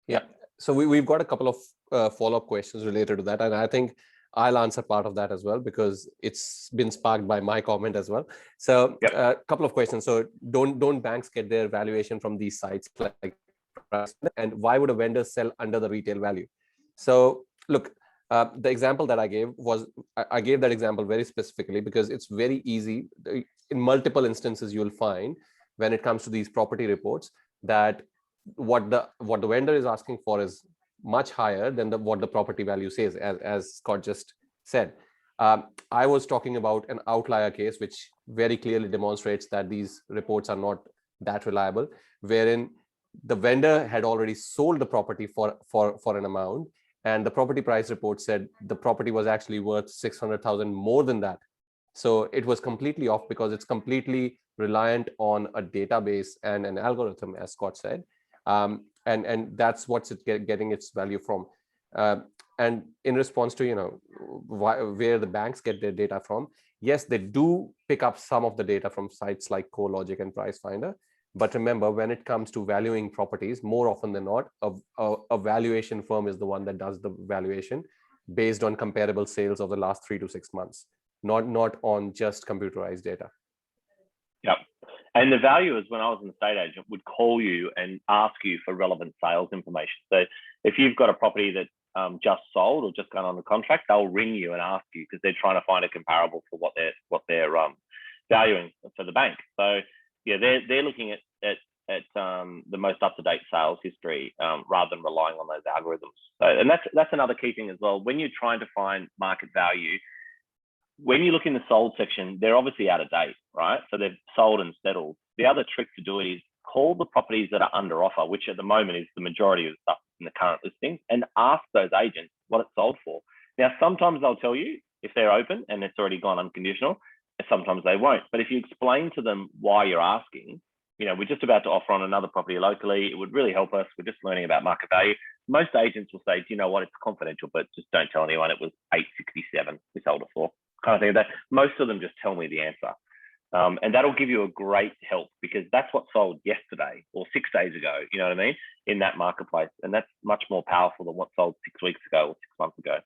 Speaker 1: Yeah. So we've got a couple of follow-up questions related to that. And I think I'll answer part of that as well, because it's been sparked by my comment as well. So a couple of questions. So don't banks get their valuation from these sites? And why would a vendor sell under the retail value? So look, the example that I gave I gave that example very specifically because it's very easy. In multiple instances, you'll find when it comes to these property reports that what the vendor is asking for is much higher than what the property value says, as Scott just said. I was talking about an outlier case, which very clearly demonstrates that these reports are not that reliable, wherein the vendor had already sold the property for an amount, and the property price report said the property was actually worth 600,000 more than that. So it was completely off because it's completely reliant on a database and an algorithm, as Scott said. And that's what's it getting its value from. And in response to, where the banks get their data from, yes, they do pick up some of the data from sites like CoreLogic and Price Finder. But remember, when it comes to valuing properties, more often than not, a valuation firm is the one that does the valuation based on comparable sales of the last 3 to 6 months, not on just computerized data.
Speaker 2: Yep. And the valuers, when I was an estate agent, would call you and ask you for relevant sales information. So if you've got a property that just sold or just gone on the contract, they'll ring you and ask you because they're trying to find a comparable for what they're valuing for the bank. So yeah, they're looking at the most up-to-date sales history rather than relying on those algorithms. So, and that's another key thing as well. When you're trying to find market value, when you look in the sold section, they're obviously out of date, right? So they've sold and settled. The other trick to do it is call the properties that are under offer, which at the moment is the majority of the stuff in the current listing, and ask those agents what it's sold for. Now, sometimes they'll tell you if they're open and it's already gone unconditional, sometimes they won't. But if you explain to them why you're asking, we're just about to offer on another property locally, it would really help us. We're just learning about market value. Most agents will say, do you know what, it's confidential, but just don't tell anyone it was 867 we sold it for, kind of thing. That most of them just tell me the answer. And that'll give you a great help because that's what sold yesterday or 6 days ago, you know what I mean, in that marketplace. And that's much more powerful than what sold 6 weeks ago or 6 months ago.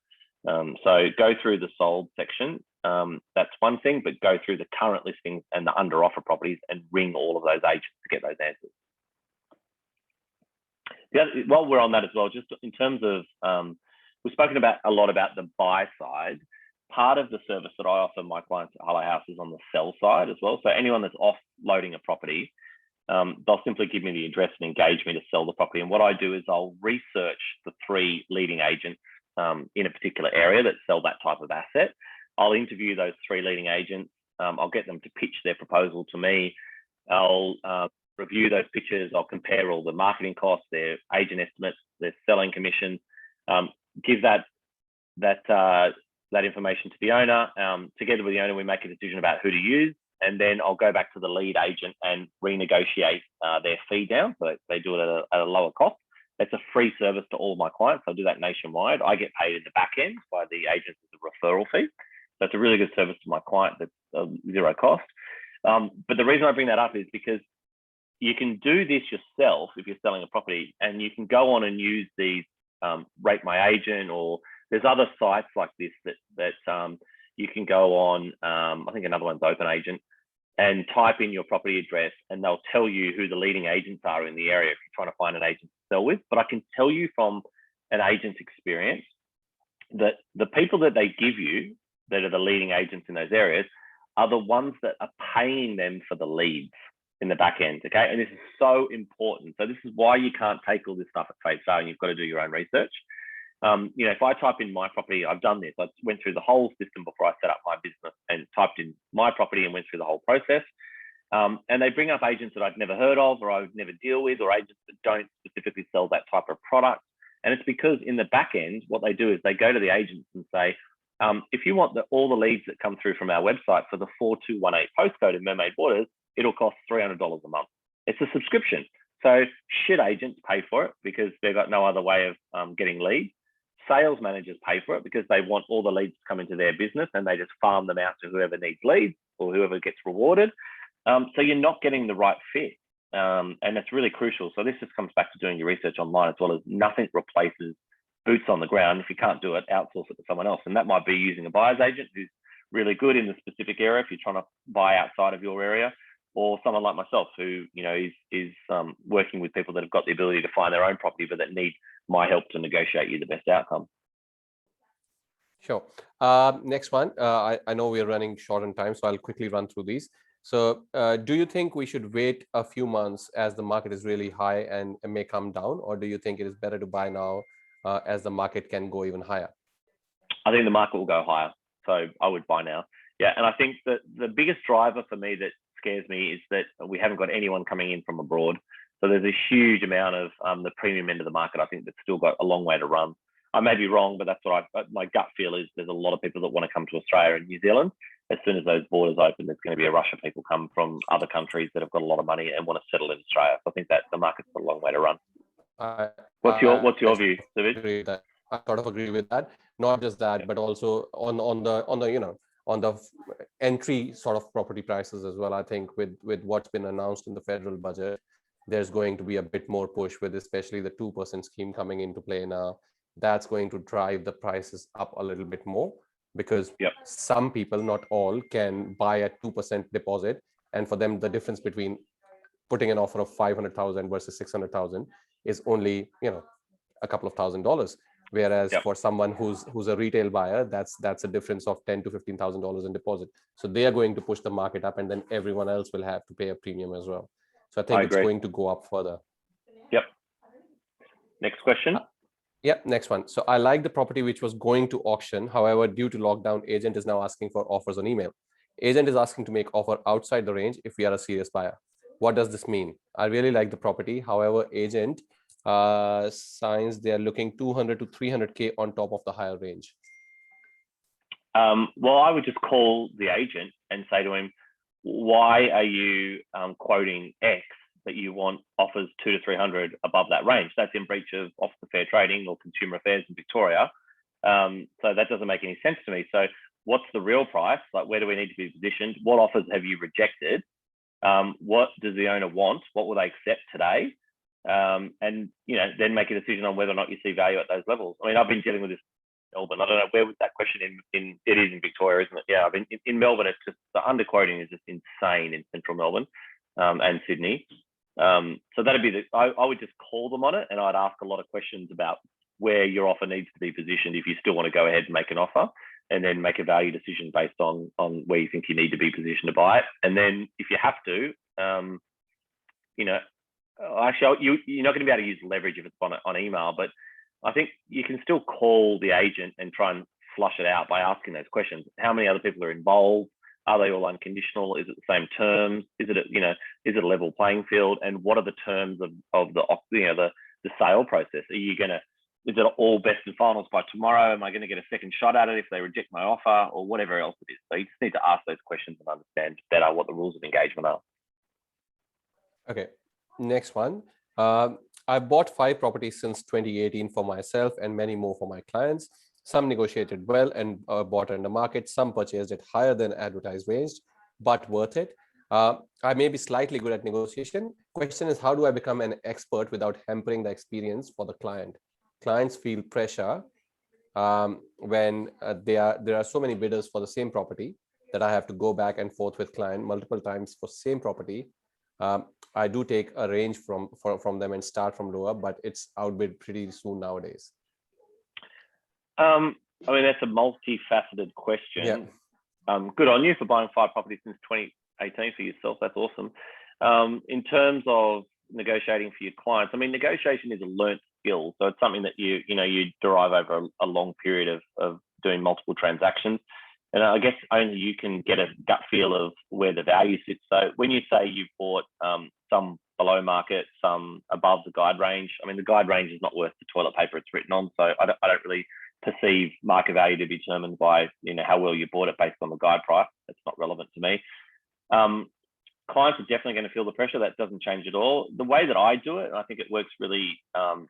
Speaker 2: So go through the sold section. That's one thing, but go through the current listings and the under offer properties and ring all of those agents to get those answers. While we're on that as well, just in terms of, we've spoken a lot about the buy side. Part of the service that I offer my clients at Hello House is on the sell side as well. So anyone that's offloading a property, they'll simply give me the address and engage me to sell the property. And what I do is I'll research the 3 leading agents in a particular area that sell that type of asset. I'll interview those 3 leading agents. I'll get them to pitch their proposal to me. I'll review those pitches. I'll compare all the marketing costs, their agent estimates, their selling commission, give that information to the owner. Together with the owner, we make a decision about who to use. And then I'll go back to the lead agent and renegotiate their fee down. So they do it at a lower cost. It's a free service to all my clients. I do that nationwide. I get paid in the back end by the agents as a referral fee. So it's a really good service to my client that's zero cost. But the reason I bring that up is because you can do this yourself if you're selling a property, and you can go on and use these Rate My Agent, or there's other sites like this that you can go on. I think another one's Open Agent, and type in your property address and they'll tell you who the leading agents are in the area if you're trying to find an agent to sell with. But I can tell you from an agent's experience that the people that they give you that are the leading agents in those areas are the ones that are paying them for the leads in the back end, okay? And this is so important. So this is why you can't take all this stuff at face value. You've got to do your own research. If I type in my property, I've done this. I went through the whole system before I set up my business and typed in my property and went through the whole process. And they bring up agents that I've never heard of or I would never deal with, or agents that don't specifically sell that type of product. And it's because in the back end, what they do is they go to the agents and say, if you want all the leads that come through from our website for the 4218 postcode in Mermaid Waters, it'll cost $300 a month. It's a subscription. So shit agents pay for it because they've got no other way of getting leads. Sales managers pay for it because they want all the leads to come into their business and they just farm them out to whoever needs leads or whoever gets rewarded. So you're not getting the right fit. And it's really crucial. So this just comes back to doing your research online as well. As nothing replaces boots on the ground. If you can't do it, outsource it to someone else. And that might be using a buyer's agent who's really good in the specific area if you're trying to buy outside of your area, or someone like myself who is working with people that have got the ability to find their own property but that need my help to negotiate you the best outcome.
Speaker 1: Sure. Next one. I know we're running short on time, so I'll quickly run through these. So do you think we should wait a few months as the market is really high and it may come down, or do you think it is better to buy now as the market can go even higher?
Speaker 2: I think the market will go higher, so I would buy now. Yeah, and I think that the biggest driver for me that scares me is that we haven't got anyone coming in from abroad. So there's a huge amount of the premium end of the market. I think that's still got a long way to run. I may be wrong, but that's what my gut feel is. There's a lot of people that want to come to Australia and New Zealand. As soon as those borders open, there's going to be a rush of people come from other countries that have got a lot of money and want to settle in Australia. So I think that the market's got a long way to run. What's your view, Suvidh?
Speaker 1: I sort of agree with that. Not just that, but also on the entry sort of property prices as well. I think with what's been announced in the federal budget, there's going to be a bit more push with especially the 2% scheme coming into play now. That's going to drive the prices up a little bit more, because some people, not all, can buy at 2% deposit, and for them the difference between putting an offer of 500,000 versus 600,000 is only a couple of $1,000s, whereas for someone who's a retail buyer, that's a difference of $10,000 to $15,000 in deposit. So they are going to push the market up, and then everyone else will have to pay a premium as well. So I think it's going to go up further.
Speaker 2: Next question.
Speaker 1: Next one. So I like the property which was going to auction. However, due to lockdown, agent is now asking for offers on email. Agent is asking to make offer outside the range if we are a serious buyer. What does this mean? I really like the property. However, agent signs they are looking 200 to 300K on top of the higher range.
Speaker 2: Well, I would just call the agent and say to him, why are you quoting X that you want offers 200 to 300 above that range? That's in breach of Office of Fair Trading or Consumer Affairs in Victoria. So that doesn't make any sense to me. So what's the real price? Like, where do we need to be positioned? What offers have you rejected? What does the owner want? What will they accept today? And then make a decision on whether or not you see value at those levels. I mean, I've been dealing with this in Melbourne. I don't know, where was that question in it is in Victoria, isn't it? Yeah, I've been in Melbourne. It's just, the underquoting is just insane in central Melbourne and Sydney. So that'd be I would just call them on it, and I'd ask a lot of questions about where your offer needs to be positioned if you still want to go ahead and make an offer, and then make a value decision based on where you think you need to be positioned to buy it. And then if you have to, actually, you're not going to be able to use leverage if it's on email, but I think you can still call the agent and try and flush it out by asking those questions. How many other people are involved? Are they all unconditional? Is it the same terms? Is it a level playing field? And what are the terms of the sale process? Is it all best and finals by tomorrow? Am I going to get a second shot at it if they reject my offer, or whatever else it is? So you just need to ask those questions and understand better what the rules of engagement are.
Speaker 1: Okay, next one. I bought 5 properties since 2018 for myself and many more for my clients. Some negotiated well and bought under market. Some purchased at higher than advertised range, but worth it. I may be slightly good at negotiation. Question is, how do I become an expert without hampering the experience for the client? Clients feel pressure when there are so many bidders for the same property that I have to go back and forth with client multiple times for same property. I do take a range from them and start from lower, but it's outbid pretty soon nowadays.
Speaker 2: I mean, that's a multifaceted question. Good on you for buying 5 properties since 2018 for yourself. That's awesome. In terms of negotiating for your clients, I mean, negotiation is a learnt skill. So it's something that you derive over a long period of doing multiple transactions. And I guess only you can get a gut feel of where the value sits. So when you say you've bought some below market, some above the guide range, I mean, the guide range is not worth the toilet paper it's written on. So I don't really perceive market value to be determined by how well you bought it based on the guide price. That's not relevant to me. Clients are definitely going to feel the pressure. That doesn't change at all. The way that I do it, and I think it works really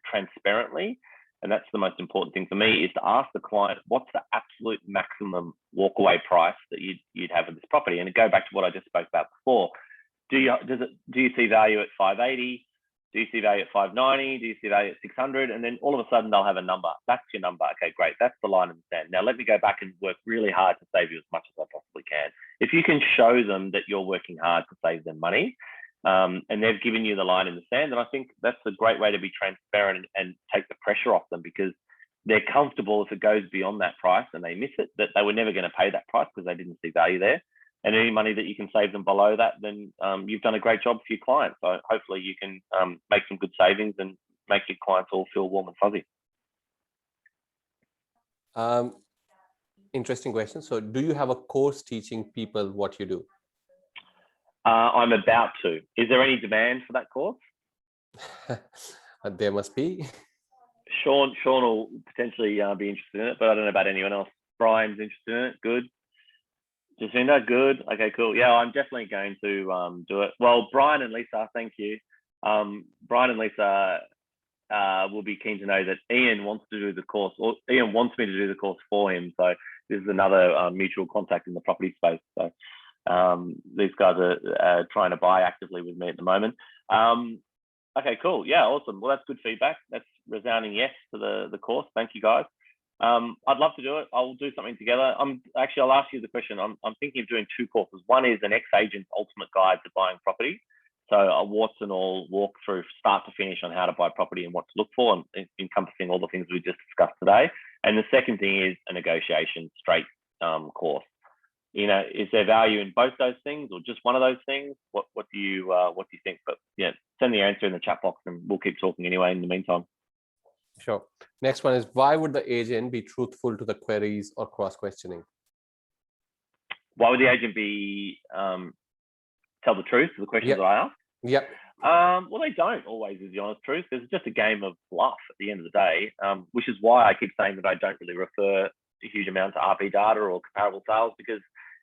Speaker 2: transparently, and that's the most important thing for me, is to ask the client, what's the absolute maximum walkaway price that you'd have in this property? And to go back to what I just spoke about before, do you see value at 580? Do you see value at 590? Do you see value at 600? And then all of a sudden they'll have a number. That's your number. Okay, great. That's the line in the sand. Now let me go back and work really hard to save you as much as I possibly can. If you can show them that you're working hard to save them money, and they've given you the line in the sand, then I think that's a great way to be transparent and take the pressure off them, because they're comfortable if it goes beyond that price and they miss it, that they were never going to pay that price because they didn't see value there. And any money that you can save them below that, then you've done a great job for your clients. So hopefully you can make some good savings and make your clients all feel warm and fuzzy.
Speaker 1: Interesting question. So do you have a course teaching people what you do?
Speaker 2: I'm about to. Is there any demand for that course?
Speaker 1: There must be.
Speaker 2: Sean will potentially be interested in it, but I don't know about anyone else. Brian's interested in it. Good. Jacinda, good. Okay, cool. Yeah, I'm definitely going to do it. Well, Brian and Lisa, thank you. Brian and Lisa will be keen to know that Ian wants to do the course, or Ian wants me to do the course for him. So this is another mutual contact in the property space. So these guys are trying to buy actively with me at the moment. Okay, cool. Yeah, awesome. Well, that's good feedback. That's resounding yes to the course. Thank you, guys. I'd love to do it. I'll do something together. I'll ask you the question. I'm thinking of doing 2 courses. One is an ex-agent's ultimate guide to buying property. So a warts and all walkthrough, start to finish, on how to buy property and what to look for, and encompassing all the things we just discussed today. And the second thing is a negotiation straight course. You know, is there value in both those things or just one of those things? What do you think? But yeah, send the answer in the chat box and we'll keep talking anyway in the meantime.
Speaker 1: Sure. Next one is, why would the agent be truthful to the queries or cross-questioning?
Speaker 2: Why would the agent be tell the truth to the questions that I ask?
Speaker 1: Yep.
Speaker 2: Well, they don't always, is the honest truth. There's just a game of bluff at the end of the day, which is why I keep saying that I don't really refer a huge amount to RP data or comparable sales, because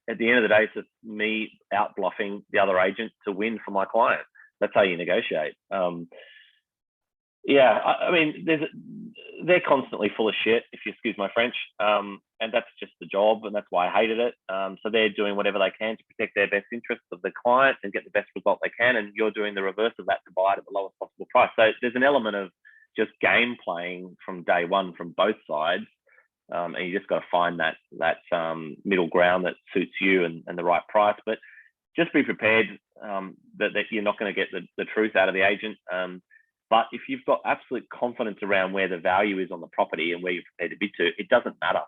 Speaker 2: at the end of the day, it's just me out bluffing the other agent to win for my client. That's how you negotiate. Yeah, I mean, they're constantly full of shit, if you excuse my French, and that's just the job, and that's why I hated it. So they're doing whatever they can to protect their best interests of the client and get the best result they can, and you're doing the reverse of that to buy it at the lowest possible price. So there's an element of just game playing from day one from both sides, and you just got to find that middle ground that suits you and the right price. But just be prepared that you're not going to get the truth out of the agent. But if you've got absolute confidence around where the value is on the property and where you're prepared to bid to, it doesn't matter.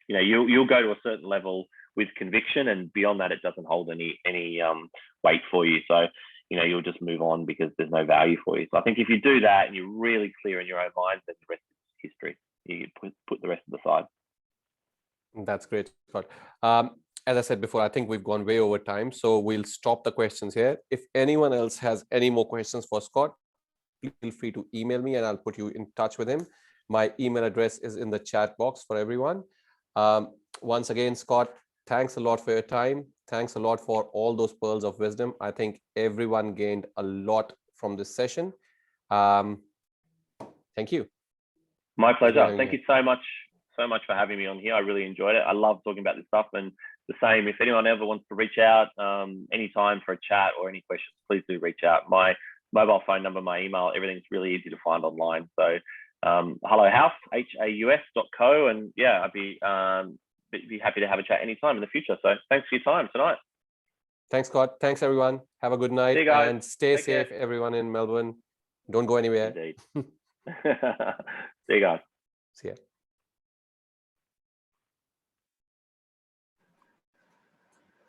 Speaker 2: You know, you'll go to a certain level with conviction, and beyond that, it doesn't hold any weight for you. So, you know, you'll just move on because there's no value for you. So I think if you do that and you're really clear in your own mind, then the rest is history. You put the rest to the side.
Speaker 1: That's great, Scott. As I said before, I think we've gone way over time, so we'll stop the questions here. If anyone else has any more questions for Scott, feel free to email me and I'll put you in touch with him. My email address is in the chat box for everyone. Once again, Scott, thanks a lot for your time. Thanks a lot for all those pearls of wisdom. I think everyone gained a lot from this session. Thank you.
Speaker 2: My pleasure. Thank you so much for having me on here. I really enjoyed it. I love talking about this stuff, and the same, if anyone ever wants to reach out anytime for a chat or any questions, please do reach out. My mobile phone number, my email, everything's really easy to find online. So hello house, haus.co, and yeah, I'd be happy to have a chat anytime in the future. So thanks for your time tonight.
Speaker 1: Thanks, Scott. Thanks, everyone. Have a good night.
Speaker 2: See you guys.
Speaker 1: And stay
Speaker 2: Take
Speaker 1: safe,
Speaker 2: care.
Speaker 1: everyone in Melbourne. Don't go anywhere.
Speaker 2: Indeed. See you guys.
Speaker 1: See ya.